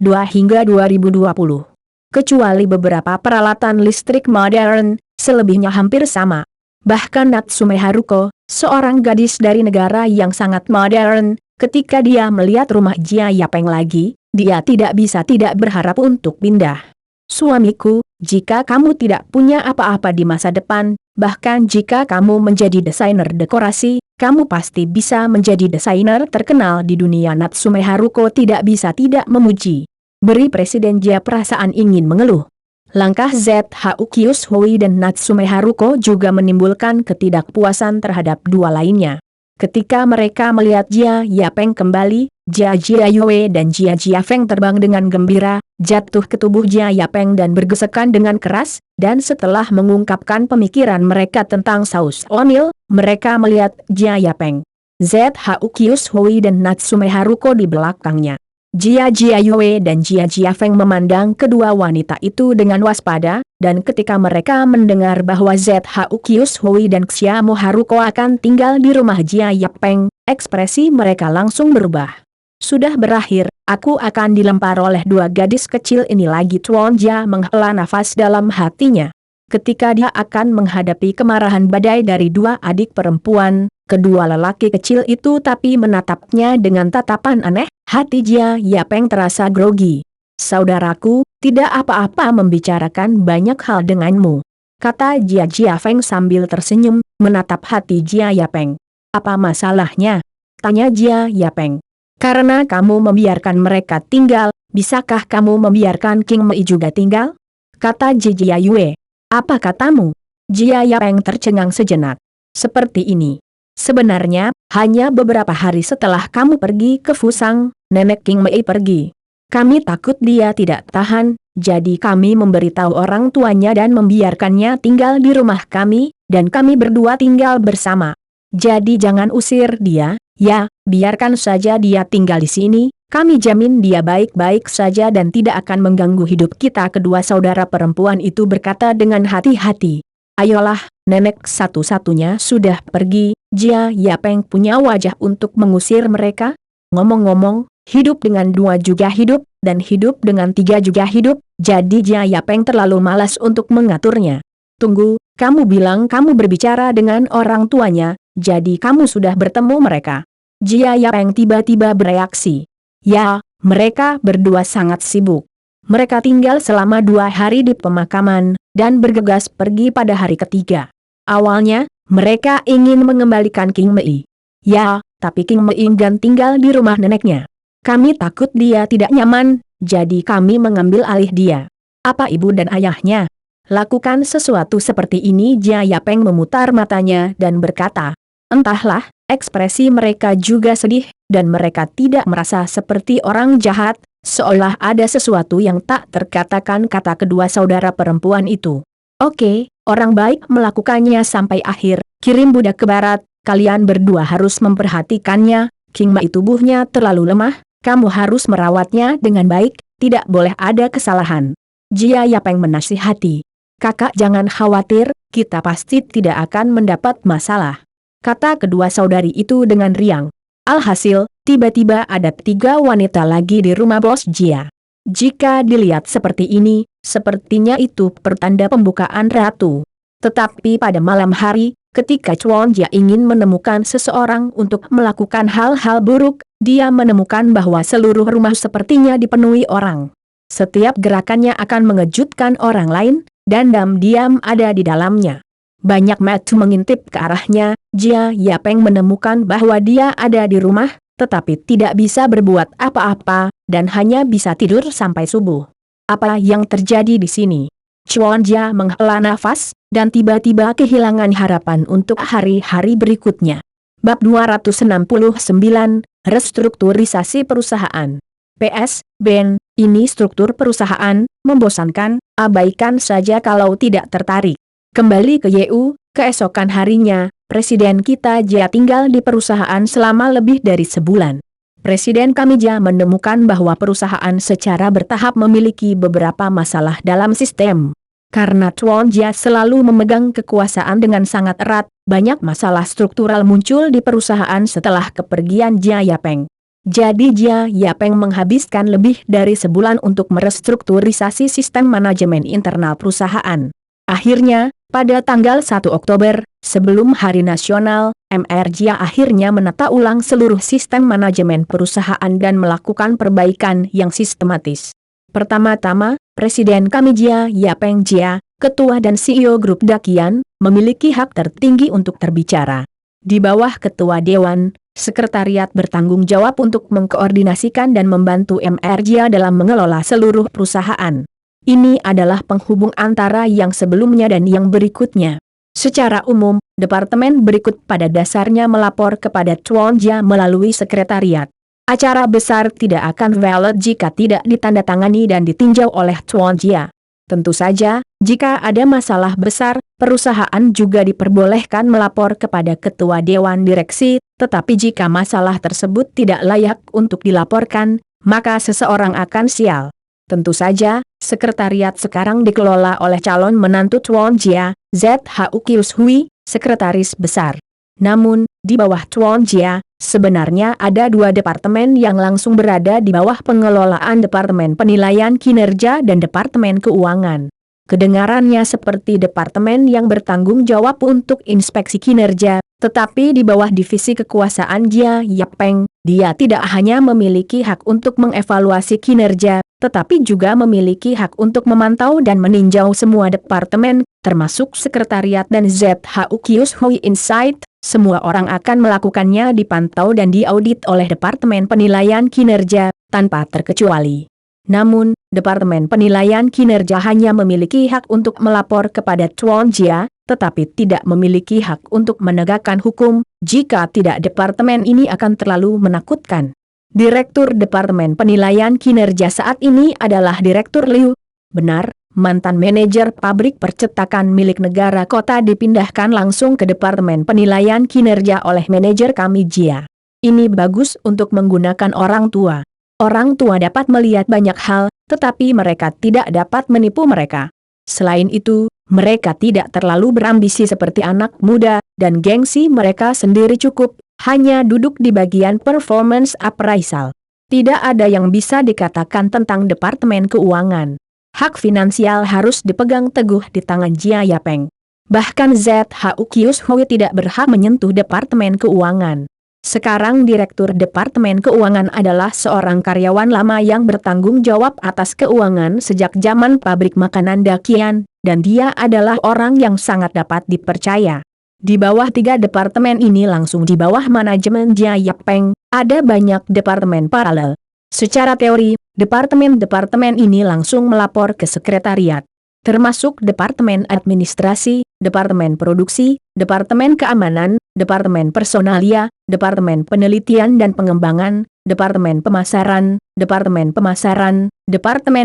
hingga 2020. Kecuali beberapa peralatan listrik modern, selebihnya hampir sama. Bahkan Natsume Haruko, seorang gadis dari negara yang sangat modern, ketika dia melihat rumah Jia Yapeng lagi, dia tidak bisa tidak berharap untuk pindah. Suamiku, jika kamu tidak punya apa-apa di masa depan, bahkan jika kamu menjadi desainer dekorasi, kamu pasti bisa menjadi desainer terkenal di dunia. Natsume Haruko tidak bisa tidak memuji. Beri Presiden Jia perasaan ingin mengeluh. Langkah ZHU Kyus Hui dan Natsume Haruko juga menimbulkan ketidakpuasan terhadap dua lainnya. Ketika mereka melihat Jia Yapeng kembali, Jia Yue dan Jia Feng terbang dengan gembira, jatuh ke tubuh Jia Yapeng dan bergesekan dengan keras, dan setelah mengungkapkan pemikiran mereka tentang saus onil, mereka melihat Jia Yapeng, ZHU Kyus Hui dan Natsume Haruko di belakangnya. Jia Yue dan Jia Feng memandang kedua wanita itu dengan waspada, dan ketika mereka mendengar bahwa ZHU Kyus Hui dan Xiamo Haruko akan tinggal di rumah Jia Yapeng, ekspresi mereka langsung berubah. Sudah berakhir, aku akan dilempar oleh dua gadis kecil ini lagi. Tuan Jia menghela nafas dalam hatinya. Ketika dia akan menghadapi kemarahan badai dari dua adik perempuan, kedua lelaki kecil itu tapi menatapnya dengan tatapan aneh, hati Jia Yapeng terasa grogi. Saudaraku, tidak apa-apa membicarakan banyak hal denganmu, kata Jia Feng sambil tersenyum, menatap hati Jia Yapeng. Apa masalahnya? Tanya Jia Yapeng. Karena kamu membiarkan mereka tinggal, bisakah kamu membiarkan King Mei juga tinggal? Kata Jia Yue. Apa katamu? Jia Yapeng tercengang sejenak. Seperti ini. Sebenarnya, hanya beberapa hari setelah kamu pergi ke Fusang, nenek King Mei pergi. Kami takut dia tidak tahan, jadi kami memberitahu orang tuanya dan membiarkannya tinggal di rumah kami, dan kami berdua tinggal bersama. Jadi jangan usir dia, ya, biarkan saja dia tinggal di sini, kami jamin dia baik-baik saja dan tidak akan mengganggu hidup kita. Kedua saudara perempuan itu berkata dengan hati-hati. Ayolah, nenek satu-satunya sudah pergi, Jia Yapeng punya wajah untuk mengusir mereka? Ngomong-ngomong, hidup dengan dua juga hidup, dan hidup dengan tiga juga hidup, jadi Jia Yapeng terlalu malas untuk mengaturnya. Tunggu, Kamu bilang kamu berbicara dengan orang tuanya, jadi kamu sudah bertemu mereka. Jia Yapeng tiba-tiba bereaksi. Ya, mereka berdua sangat sibuk. Mereka tinggal selama 2 hari di pemakaman, dan bergegas pergi pada hari ketiga. Awalnya, mereka ingin mengembalikan King Mei. Ya, tapi King Mei enggan tinggal di rumah neneknya. Kami takut dia tidak nyaman, jadi kami mengambil alih dia. Apa ibu dan ayahnya lakukan sesuatu seperti ini? Jia Yapeng memutar matanya dan berkata, entahlah, ekspresi mereka juga sedih, dan mereka tidak merasa seperti orang jahat, seolah ada sesuatu yang tak terkatakan, kata kedua saudara perempuan itu. Oke, orang baik melakukannya sampai akhir, kirim budak ke barat, kalian berdua harus memperhatikannya, King Mei tubuhnya terlalu lemah, kamu harus merawatnya dengan baik, tidak boleh ada kesalahan. Jia Yapeng menasihati. Kakak jangan khawatir, kita pasti tidak akan mendapat masalah, kata kedua saudari itu dengan riang. Alhasil, tiba-tiba ada 3 wanita lagi di rumah bos Jia. Jika dilihat seperti ini, sepertinya itu pertanda pembukaan ratu. Tetapi pada malam hari, ketika Chuan Jia ingin menemukan seseorang untuk melakukan hal-hal buruk, dia menemukan bahwa seluruh rumah sepertinya dipenuhi orang. Setiap gerakannya akan mengejutkan orang lain, dan diam-diam ada di dalamnya. Banyak mata mengintip ke arahnya. Jia Yapeng menemukan bahwa dia ada di rumah, tetapi tidak bisa berbuat apa-apa, dan hanya bisa tidur sampai subuh. Apa yang terjadi di sini? Chuan Jia menghela nafas, dan tiba-tiba kehilangan harapan untuk hari-hari berikutnya. Bab 269, Restrukturisasi Perusahaan. PS, Ben, ini struktur perusahaan, membosankan, abaikan saja kalau tidak tertarik. Kembali ke YU, keesokan harinya, Presiden kita Jia tinggal di perusahaan selama lebih dari sebulan. Presiden kami Jia menemukan bahwa perusahaan secara bertahap memiliki beberapa masalah dalam sistem. Karena Chuan Jia selalu memegang kekuasaan dengan sangat erat, banyak masalah struktural muncul di perusahaan setelah kepergian Jia Yapeng. Jadi Jia Yapeng menghabiskan lebih dari sebulan untuk merestrukturisasi sistem manajemen internal perusahaan. Akhirnya, pada tanggal 1 Oktober, sebelum Hari Nasional, MR Jia akhirnya menata ulang seluruh sistem manajemen perusahaan dan melakukan perbaikan yang sistematis. Pertama-tama, Presiden kami Jia Yapeng Jia, Ketua dan CEO Grup Dakian, memiliki hak tertinggi untuk terbicara. Di bawah Ketua Dewan, Sekretariat bertanggung jawab untuk mengkoordinasikan dan membantu MR Jia dalam mengelola seluruh perusahaan. Ini adalah penghubung antara yang sebelumnya dan yang berikutnya. Secara umum, departemen berikut pada dasarnya melapor kepada Chuan Jia melalui sekretariat. Acara besar tidak akan valid jika tidak ditandatangani dan ditinjau oleh Chuan Jia. Tentu saja, jika ada masalah besar, perusahaan juga diperbolehkan melapor kepada Ketua Dewan Direksi, tetapi jika masalah tersebut tidak layak untuk dilaporkan, maka seseorang akan sial. Tentu saja, sekretariat sekarang dikelola oleh calon menantu Chuan Jia, ZHU Kius Hui, sekretaris besar. Namun, di bawah Chuan Jia, sebenarnya ada 2 departemen yang langsung berada di bawah pengelolaan Departemen Penilaian Kinerja dan Departemen Keuangan. Kedengarannya seperti departemen yang bertanggung jawab untuk inspeksi kinerja, tetapi di bawah divisi kekuasaan Jia Yapeng, dia tidak hanya memiliki hak untuk mengevaluasi kinerja, tetapi juga memiliki hak untuk memantau dan meninjau semua departemen, termasuk sekretariat dan ZHU Kius Hui Insight. Semua orang akan melakukannya dipantau dan diaudit oleh Departemen Penilaian Kinerja, tanpa terkecuali. Namun, Departemen Penilaian Kinerja hanya memiliki hak untuk melapor kepada Chuan Jia, tetapi tidak memiliki hak untuk menegakkan hukum. Jika tidak, departemen ini akan terlalu menakutkan. Direktur Departemen Penilaian Kinerja saat ini adalah Direktur Liu. Benar, mantan manajer pabrik percetakan milik negara kota dipindahkan langsung ke Departemen Penilaian Kinerja oleh manajer kami Jia. Ini bagus untuk menggunakan orang tua. Orang tua dapat melihat banyak hal, tetapi mereka tidak dapat menipu mereka. Selain itu, mereka tidak terlalu berambisi seperti anak muda, dan gengsi mereka sendiri cukup, hanya duduk di bagian performance appraisal. Tidak ada yang bisa dikatakan tentang Departemen Keuangan. Hak finansial harus dipegang teguh di tangan Jia Yapeng. Bahkan ZHU Kius Hui tidak berhak menyentuh Departemen Keuangan. Sekarang Direktur Departemen Keuangan adalah seorang karyawan lama yang bertanggung jawab atas keuangan sejak zaman pabrik makanan Dakian, dan dia adalah orang yang sangat dapat dipercaya. Di bawah 3 departemen ini langsung di bawah manajemen Jia Yapeng, ada banyak departemen paralel. Secara teori, departemen-departemen ini langsung melapor ke sekretariat. Termasuk Departemen Administrasi, Departemen Produksi, Departemen Keamanan, Departemen Personalia, Departemen Penelitian dan Pengembangan, Departemen Pemasaran, Departemen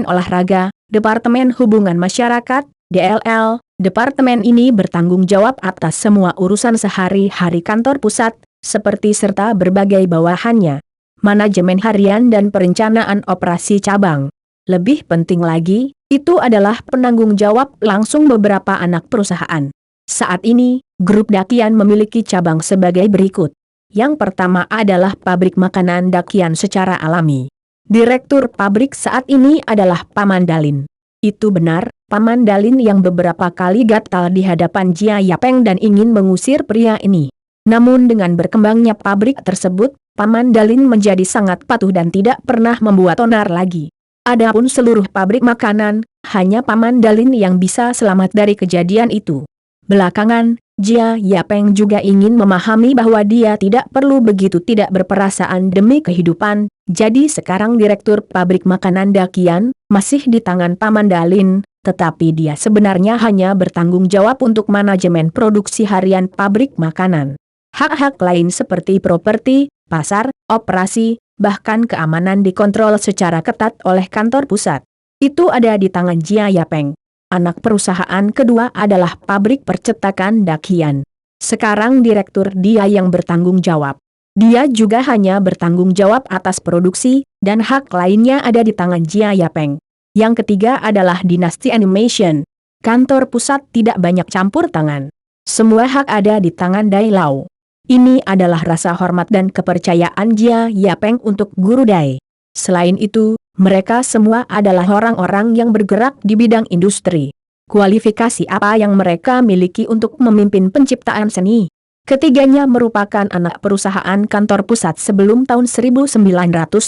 Olahraga, Departemen Hubungan Masyarakat, DLL. Departemen ini bertanggung jawab atas semua urusan sehari-hari kantor pusat, seperti serta berbagai bawahannya. Manajemen harian dan perencanaan operasi cabang. Lebih penting lagi, itu adalah penanggung jawab langsung beberapa anak perusahaan. Saat ini, grup Dakian memiliki cabang sebagai berikut. Yang pertama adalah pabrik makanan Dakian secara alami. Direktur pabrik saat ini adalah Paman Dalin. Itu benar, Paman Dalin yang beberapa kali gatal di hadapan Jia Yapeng dan ingin mengusir pria ini. Namun dengan berkembangnya pabrik tersebut, Paman Dalin menjadi sangat patuh dan tidak pernah membuat onar lagi. Adapun seluruh pabrik makanan, hanya Paman Dalin yang bisa selamat dari kejadian itu. Belakangan, Jia Yapeng juga ingin memahami bahwa dia tidak perlu begitu tidak berperasaan demi kehidupan, jadi sekarang Direktur Pabrik Makanan Dakian masih di tangan Paman Dalin, tetapi dia sebenarnya hanya bertanggung jawab untuk manajemen produksi harian pabrik makanan. Hak-hak lain seperti properti, pasar, operasi, bahkan keamanan dikontrol secara ketat oleh kantor pusat. Itu ada di tangan Jia Yapeng. Anak perusahaan kedua adalah pabrik percetakan Dakian. Sekarang direktur dia yang bertanggung jawab. Dia juga hanya bertanggung jawab atas produksi, dan hak lainnya ada di tangan Jia Yapeng. Yang ketiga adalah Dinasti Animation. Kantor pusat tidak banyak campur tangan. Semua hak ada di tangan Dai Lau. Ini adalah rasa hormat dan kepercayaan Jia Yapeng untuk Guru Dai. Selain itu, mereka semua adalah orang-orang yang bergerak di bidang industri. Kualifikasi apa yang mereka miliki untuk memimpin penciptaan seni? Ketiganya merupakan anak perusahaan kantor pusat sebelum tahun 1992.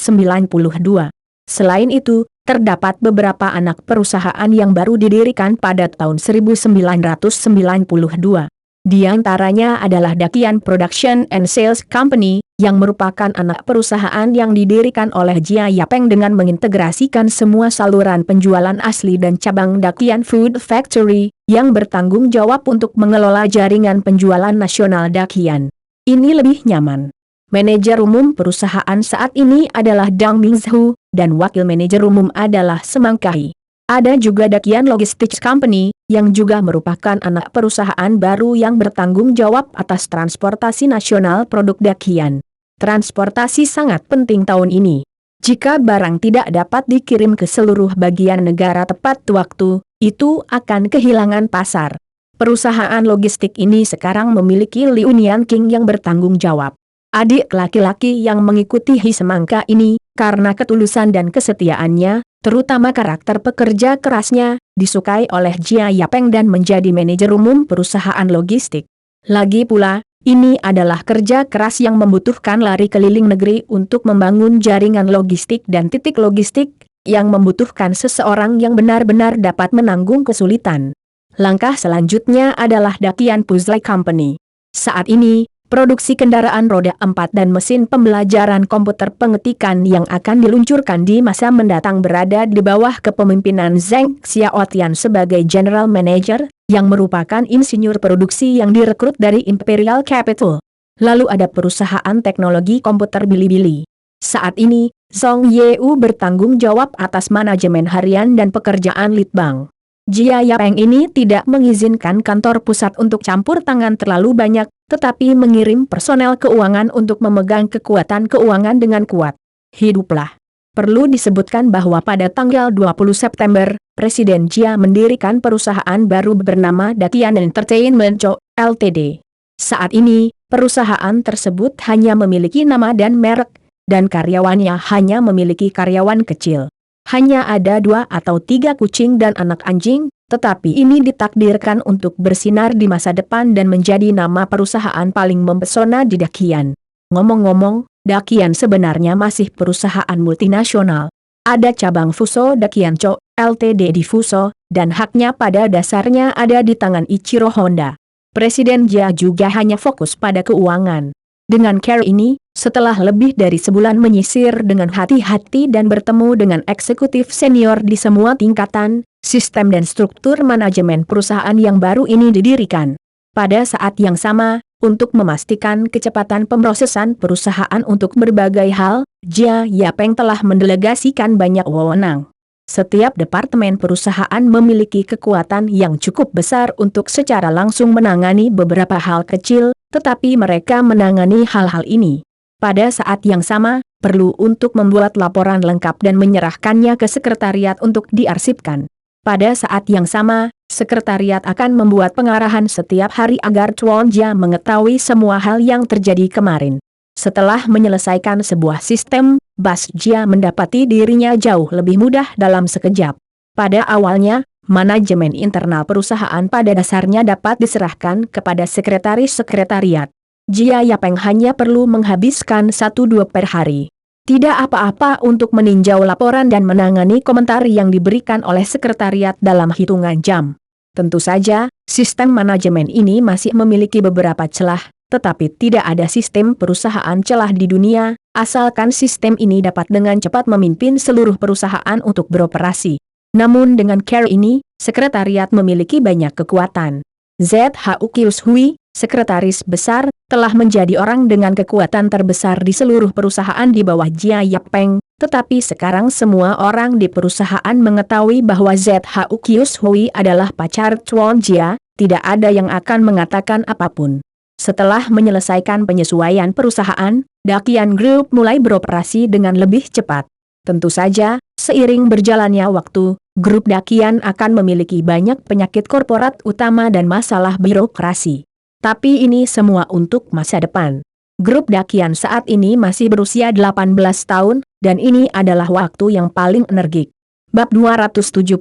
Selain itu, terdapat beberapa anak perusahaan yang baru didirikan pada tahun 1992. Di antaranya adalah Dakian Production and Sales Company, yang merupakan anak perusahaan yang didirikan oleh Jia Yapeng dengan mengintegrasikan semua saluran penjualan asli dan cabang Dakian Food Factory, yang bertanggung jawab untuk mengelola jaringan penjualan nasional Dakian. Ini lebih nyaman. Manajer umum perusahaan saat ini adalah Dang Mingzhu, dan wakil manajer umum adalah Semangkai. Ada juga Dakian Logistics Company, yang juga merupakan anak perusahaan baru yang bertanggung jawab atas transportasi nasional produk Dakian. Transportasi sangat penting tahun ini. Jika barang tidak dapat dikirim ke seluruh bagian negara tepat waktu, itu akan kehilangan pasar. Perusahaan logistik ini sekarang memiliki Liu Nianqing yang bertanggung jawab. Adik laki-laki yang mengikuti Semangka ini, karena ketulusan dan kesetiaannya, terutama karakter pekerja kerasnya, disukai oleh Jia Yapeng dan menjadi manajer umum perusahaan logistik. Lagi pula, ini adalah kerja keras yang membutuhkan lari keliling negeri untuk membangun jaringan logistik dan titik logistik, yang membutuhkan seseorang yang benar-benar dapat menanggung kesulitan. Langkah selanjutnya adalah Dakian Puzzle Company. Saat ini, produksi kendaraan roda 4 dan mesin pembelajaran komputer pengetikan yang akan diluncurkan di masa mendatang berada di bawah kepemimpinan Zheng Xiaotian sebagai General Manager, yang merupakan insinyur produksi yang direkrut dari Imperial Capital. Lalu ada perusahaan teknologi komputer Bilibili. Saat ini, Song Yeu bertanggung jawab atas manajemen harian dan pekerjaan litbang. Jia Yapeng ini tidak mengizinkan kantor pusat untuk campur tangan terlalu banyak, tetapi mengirim personel keuangan untuk memegang kekuatan keuangan dengan kuat. Hiduplah. Perlu disebutkan bahwa pada tanggal 20 September, Presiden Jia mendirikan perusahaan baru bernama Dakian Entertainment Co. Ltd. Saat ini, perusahaan tersebut hanya memiliki nama dan merek, dan karyawannya hanya memiliki karyawan kecil. Hanya ada 2 atau 3 kucing dan anak anjing, Tetapi ini ditakdirkan untuk bersinar di masa depan dan menjadi nama perusahaan paling mempesona di Dakian. Ngomong-ngomong, Dakian sebenarnya masih perusahaan multinasional. Ada cabang Fuso Dakian Co. Ltd di Fuso, dan haknya pada dasarnya ada di tangan Ichiro Honda. Presiden Jia juga hanya fokus pada keuangan. Dengan cara ini, setelah lebih dari sebulan menyisir dengan hati-hati dan bertemu dengan eksekutif senior di semua tingkatan, sistem dan struktur manajemen perusahaan yang baru ini didirikan. Pada saat yang sama, untuk memastikan kecepatan pemrosesan perusahaan untuk berbagai hal, Jia Yapeng telah mendelegasikan banyak wewenang. Setiap departemen perusahaan memiliki kekuatan yang cukup besar untuk secara langsung menangani beberapa hal kecil, tetapi mereka menangani hal-hal ini. Pada saat yang sama, perlu untuk membuat laporan lengkap dan menyerahkannya ke sekretariat untuk diarsipkan. Pada saat yang sama, sekretariat akan membuat pengarahan setiap hari agar Chuan Jia mengetahui semua hal yang terjadi kemarin. Setelah menyelesaikan sebuah sistem, Bas Jia mendapati dirinya jauh lebih mudah dalam sekejap. Pada awalnya, manajemen internal perusahaan pada dasarnya dapat diserahkan kepada sekretaris sekretariat. Jia Yapeng hanya perlu menghabiskan 1-2 per hari. Tidak apa-apa untuk meninjau laporan dan menangani komentar yang diberikan oleh sekretariat dalam hitungan jam. Tentu saja, sistem manajemen ini masih memiliki beberapa celah, tetapi tidak ada sistem perusahaan celah di dunia, asalkan sistem ini dapat dengan cepat memimpin seluruh perusahaan untuk beroperasi. Namun dengan cara ini, sekretariat memiliki banyak kekuatan. ZHU Kyushui, sekretaris besar, telah menjadi orang dengan kekuatan terbesar di seluruh perusahaan di bawah Jia Yapeng, tetapi sekarang semua orang di perusahaan mengetahui bahwa ZHU Kyushui adalah pacar Chuan Jia, tidak ada yang akan mengatakan apapun. Setelah menyelesaikan penyesuaian perusahaan, Dakian Group mulai beroperasi dengan lebih cepat. Tentu saja, seiring berjalannya waktu, grup Dakian akan memiliki banyak penyakit korporat utama dan masalah birokrasi. Tapi ini semua untuk masa depan. Grup Dakian saat ini masih berusia 18 tahun, dan ini adalah waktu yang paling energik. Bab 270,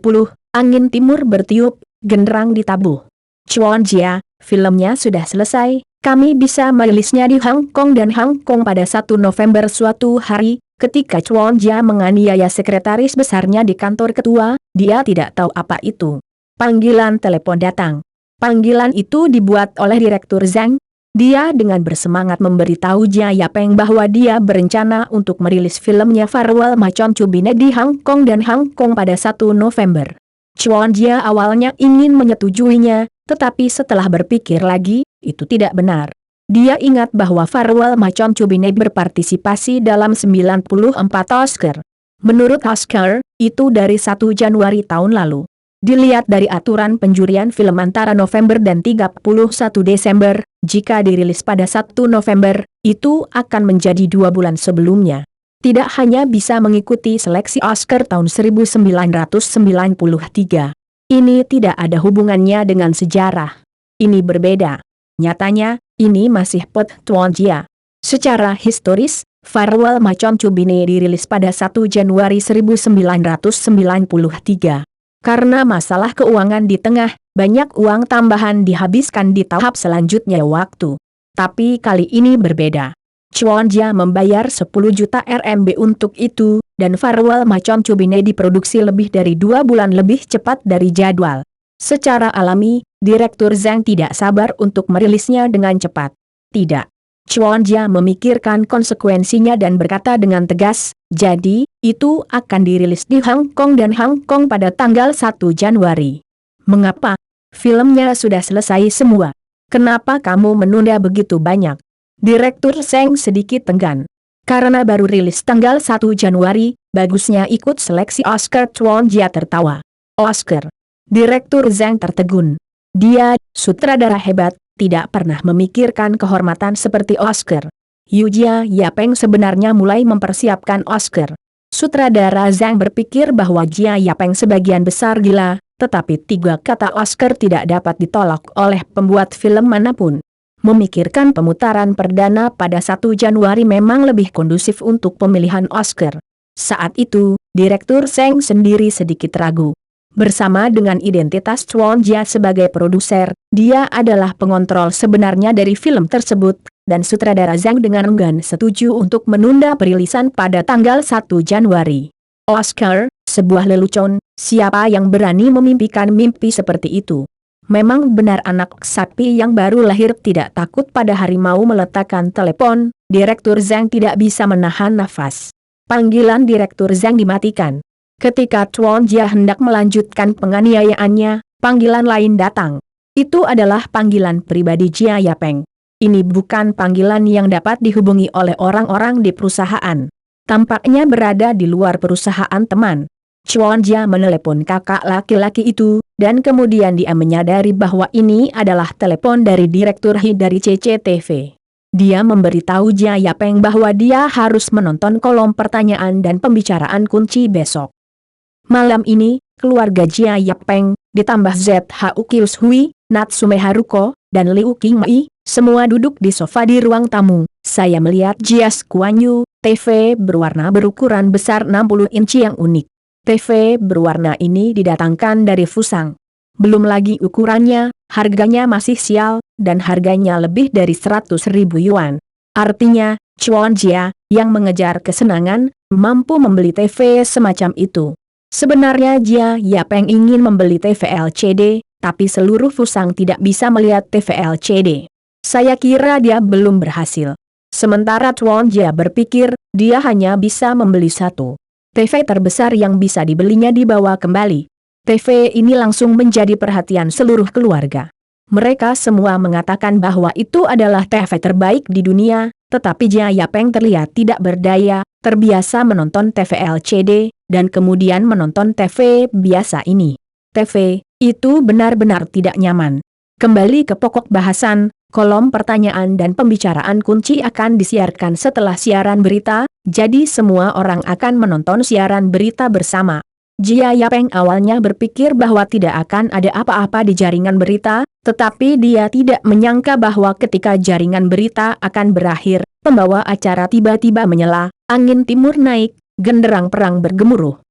Angin Timur bertiup, genderang ditabuh. Chuan Jia, filmnya sudah selesai, kami bisa merilisnya di Hong Kong dan Hong Kong pada 1 November suatu hari, ketika Chuan Jia menganiaya sekretaris besarnya di kantor ketua, dia tidak tahu apa itu. Panggilan telepon datang. Panggilan itu dibuat oleh Direktur Zhang. Dia dengan bersemangat memberitahu Jia Yapeng bahwa dia berencana untuk merilis filmnya Farewell Macon Cubine di Hong Kong dan Hong Kong pada 1 November. Chuan Jia awalnya ingin menyetujuinya, tetapi setelah berpikir lagi, itu tidak benar. Dia ingat bahwa Farewell Macon Cubine berpartisipasi dalam 94 Oscar. Menurut Oscar, itu dari 1 Januari tahun lalu. Dilihat dari aturan penjurian film antara November dan 31 Desember, jika dirilis pada 1 November, itu akan menjadi 2 bulan sebelumnya. Tidak hanya bisa mengikuti seleksi Oscar tahun 1993. Ini tidak ada hubungannya dengan sejarah. Ini berbeda. Nyatanya, ini masih pot Chuan Jia. Secara historis, Farewell Macon Cubine dirilis pada 1 Januari 1993. Karena masalah keuangan di tengah, banyak uang tambahan dihabiskan di tahap selanjutnya waktu. Tapi kali ini berbeda. Chuan Jia membayar 10 juta RMB untuk itu, dan Farewell Macon Cubine diproduksi lebih dari 2 bulan lebih cepat dari jadwal. Secara alami, Direktur Zhang tidak sabar untuk merilisnya dengan cepat. Tidak. Chuan Jia memikirkan konsekuensinya dan berkata dengan tegas, jadi, itu akan dirilis di Hong Kong dan Hong Kong pada tanggal 1 Januari. Mengapa? Filmnya sudah selesai semua. Kenapa kamu menunda begitu banyak? Direktur Zhang sedikit enggan. Karena baru rilis tanggal 1 Januari, bagusnya ikut seleksi Oscar. Chuan Jia tertawa. Oscar. Direktur Zhang tertegun. Dia, sutradara hebat, tidak pernah memikirkan kehormatan seperti Oscar. Jia Yapeng sebenarnya mulai mempersiapkan Oscar. Sutradara Zhang berpikir bahwa Jia Yapeng sebagian besar gila, tetapi 3 kata Oscar tidak dapat ditolak oleh pembuat film manapun. Memikirkan pemutaran perdana pada 1 Januari memang lebih kondusif untuk pemilihan Oscar. Saat itu, Direktur Zhang sendiri sedikit ragu. Bersama dengan identitas Chuan Jia sebagai produser, dia adalah pengontrol sebenarnya dari film tersebut, dan sutradara Zhang dengan enggan setuju untuk menunda perilisan pada tanggal 1 Januari. Oscar, sebuah lelucon, siapa yang berani memimpikan mimpi seperti itu? Memang benar anak sapi yang baru lahir tidak takut pada harimau. Meletakkan telepon, Direktur Zhang tidak bisa menahan nafas. Panggilan Direktur Zhang dimatikan. Ketika Chuan Jia hendak melanjutkan penganiayaannya, panggilan lain datang. Itu adalah panggilan pribadi Jia Yapeng. Ini bukan panggilan yang dapat dihubungi oleh orang-orang di perusahaan. Tampaknya berada di luar perusahaan teman. Chuan Jia menelepon kakak laki-laki itu, dan kemudian dia menyadari bahwa ini adalah telepon dari Direktur He dari CCTV. Dia memberitahu Jia Yapeng bahwa dia harus menonton kolom pertanyaan dan pembicaraan kunci besok. Malam ini, keluarga Jia Yapeng, ditambah ZHU Kius Hui, Natsume Haruko, dan Liu Qingmei, semua duduk di sofa di ruang tamu. Saya melihat Jias Kuan Yu, TV berwarna berukuran besar 60 inci yang unik. TV berwarna ini didatangkan dari Fusang. Belum lagi ukurannya, harganya masih sial, dan harganya lebih dari 100.000 yuan. Artinya, Chuan Jia, yang mengejar kesenangan, mampu membeli TV semacam itu. Sebenarnya Jia Yapeng ingin membeli TV LCD, tapi seluruh Fusang tidak bisa melihat TV LCD. Saya kira dia belum berhasil. Sementara Chuan Jia berpikir, dia hanya bisa membeli satu. TV terbesar yang bisa dibelinya dibawa kembali. TV ini langsung menjadi perhatian seluruh keluarga. Mereka semua mengatakan bahwa itu adalah TV terbaik di dunia, tetapi Jia Yapeng terlihat tidak berdaya, terbiasa menonton TV LCD, dan kemudian menonton TV biasa ini. TV itu benar-benar tidak nyaman. Kembali ke pokok bahasan, kolom pertanyaan dan pembicaraan kunci akan disiarkan setelah siaran berita, jadi semua orang akan menonton siaran berita bersama. Jia Yapeng awalnya berpikir bahwa tidak akan ada apa-apa di jaringan berita, tetapi dia tidak menyangka bahwa ketika jaringan berita akan berakhir, pembawa acara tiba-tiba menyela, angin timur naik, genderang perang bergemuruh.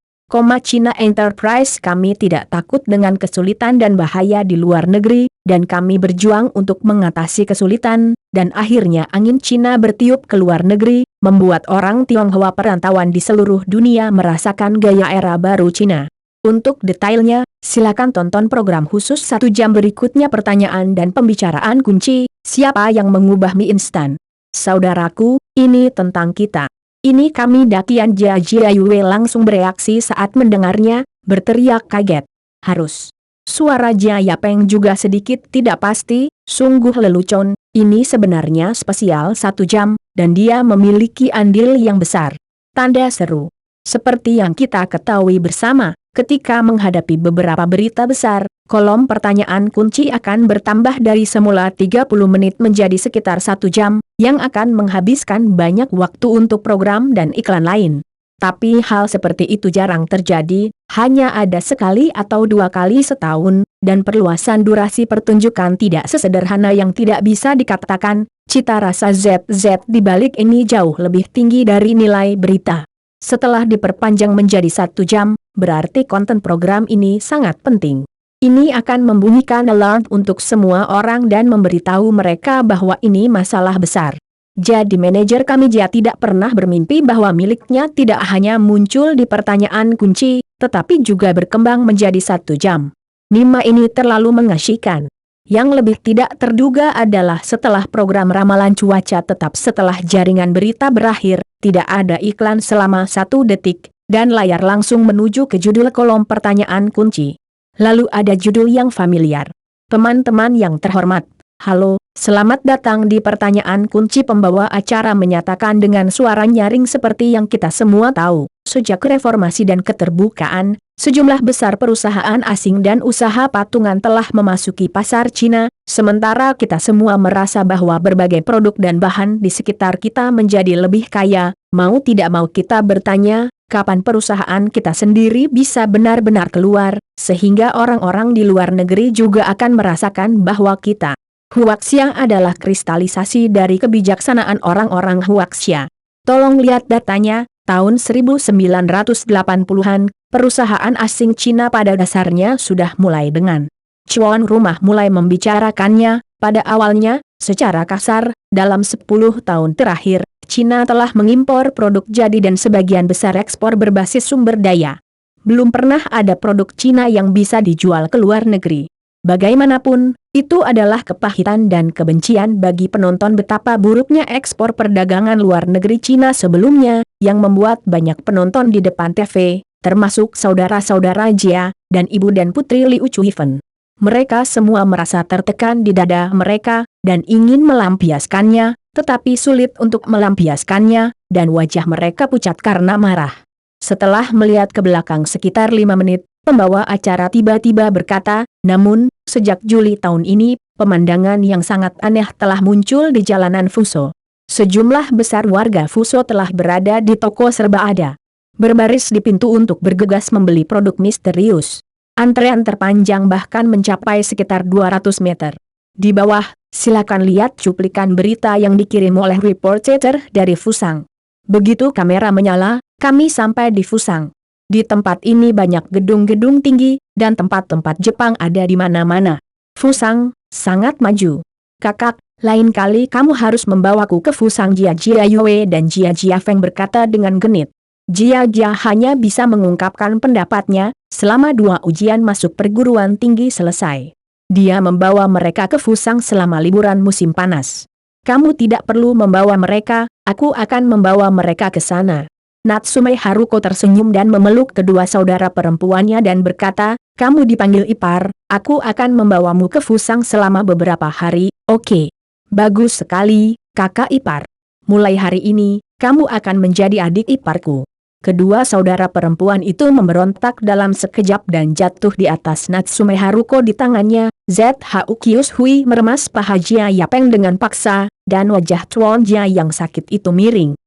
China Enterprise, kami tidak takut dengan kesulitan dan bahaya di luar negeri, dan kami berjuang untuk mengatasi kesulitan, dan akhirnya angin Cina bertiup ke luar negeri, membuat orang Tionghoa perantauan di seluruh dunia merasakan gaya era baru Cina. Untuk detailnya, silakan tonton program khusus 1 jam berikutnya. Pertanyaan dan pembicaraan kunci, siapa yang mengubah mie instan? Saudaraku, ini tentang kita. Ini kami Dakian Jia Yue langsung bereaksi saat mendengarnya, berteriak kaget. Harus. Suara Jia Yapeng juga sedikit tidak pasti, sungguh lelucon, ini sebenarnya spesial 1 jam, dan dia memiliki andil yang besar. Tanda seru. Seperti yang kita ketahui bersama, ketika menghadapi beberapa berita besar, kolom pertanyaan kunci akan bertambah dari semula 30 menit menjadi sekitar 1 jam, yang akan menghabiskan banyak waktu untuk program dan iklan lain. Tapi hal seperti itu jarang terjadi, hanya ada sekali atau 2 kali setahun, dan perluasan durasi pertunjukan tidak sesederhana yang tidak bisa dikatakan. Cita rasa ZZ di balik ini jauh lebih tinggi dari nilai berita. Setelah diperpanjang menjadi 1 jam, berarti konten program ini sangat penting. Ini akan membunyikan alarm untuk semua orang dan memberitahu mereka bahwa ini masalah besar. Jadi manajer kami Jia tidak pernah bermimpi bahwa miliknya tidak hanya muncul di pertanyaan kunci, tetapi juga berkembang menjadi 1 jam. Nima ini terlalu mengasyikkan. Yang lebih tidak terduga adalah setelah program ramalan cuaca tetap setelah jaringan berita berakhir, tidak ada iklan selama 1 detik, dan layar langsung menuju ke judul kolom pertanyaan kunci. Lalu ada judul yang familiar. Teman-teman yang terhormat, halo, selamat datang di pertanyaan kunci. Pembawa acara menyatakan dengan suara nyaring seperti yang kita semua tahu. Sejak reformasi dan keterbukaan, sejumlah besar perusahaan asing dan usaha patungan telah memasuki pasar Cina, sementara kita semua merasa bahwa berbagai produk dan bahan di sekitar kita menjadi lebih kaya. Mau tidak mau kita bertanya, kapan perusahaan kita sendiri bisa benar-benar keluar, sehingga orang-orang di luar negeri juga akan merasakan bahwa kita, Huaxia, adalah kristalisasi dari kebijaksanaan orang-orang Huaxia. Tolong lihat datanya, Tahun 1980-an, perusahaan asing Cina pada dasarnya sudah mulai dengan tuan rumah mulai membicarakannya. Pada awalnya, secara kasar, dalam 10 tahun terakhir, Cina telah mengimpor produk jadi dan sebagian besar ekspor berbasis sumber daya. Belum pernah ada produk Cina yang bisa dijual ke luar negeri. Bagaimanapun, itu adalah kepahitan dan kebencian bagi penonton betapa buruknya ekspor perdagangan luar negeri Cina sebelumnya, yang membuat banyak penonton di depan TV, termasuk saudara-saudara Jia, dan ibu dan putri Liu Chuifen. Mereka semua merasa tertekan di dada mereka, dan ingin melampiaskannya, tetapi sulit untuk melampiaskannya, dan wajah mereka pucat karena marah. Setelah melihat ke belakang sekitar 5 menit, pembawa acara tiba-tiba berkata, namun, sejak Juli tahun ini, pemandangan yang sangat aneh telah muncul di jalanan Fuso. Sejumlah besar warga Fuso telah berada di toko serba ada. Berbaris di pintu untuk bergegas membeli produk misterius. Antrean terpanjang bahkan mencapai sekitar 200 meter. Di bawah, silakan lihat cuplikan berita yang dikirim oleh reporter dari Fusang. Begitu kamera menyala, kami sampai di Fusang. Di tempat ini banyak gedung-gedung tinggi, dan tempat-tempat Jepang ada di mana-mana. Fusang, sangat maju. Kakak, lain kali kamu harus membawaku ke Fusang. Jia Yue dan Jia Feng berkata dengan genit. Jia hanya bisa mengungkapkan pendapatnya, selama 2 ujian masuk perguruan tinggi selesai. Dia membawa mereka ke Fusang selama liburan musim panas. Kamu tidak perlu membawa mereka, aku akan membawa mereka ke sana. Natsume Haruko tersenyum dan memeluk kedua saudara perempuannya dan berkata, kamu dipanggil ipar, aku akan membawamu ke Fusang selama beberapa hari, oke. Bagus sekali, kakak ipar. Mulai hari ini, kamu akan menjadi adik iparku. Kedua saudara perempuan itu memberontak dalam sekejap dan jatuh di atas Natsume Haruko di tangannya. ZHU Kius Hui meremas paha Jia Yapeng dengan paksa, dan wajah Tuan Jia yang sakit itu miring.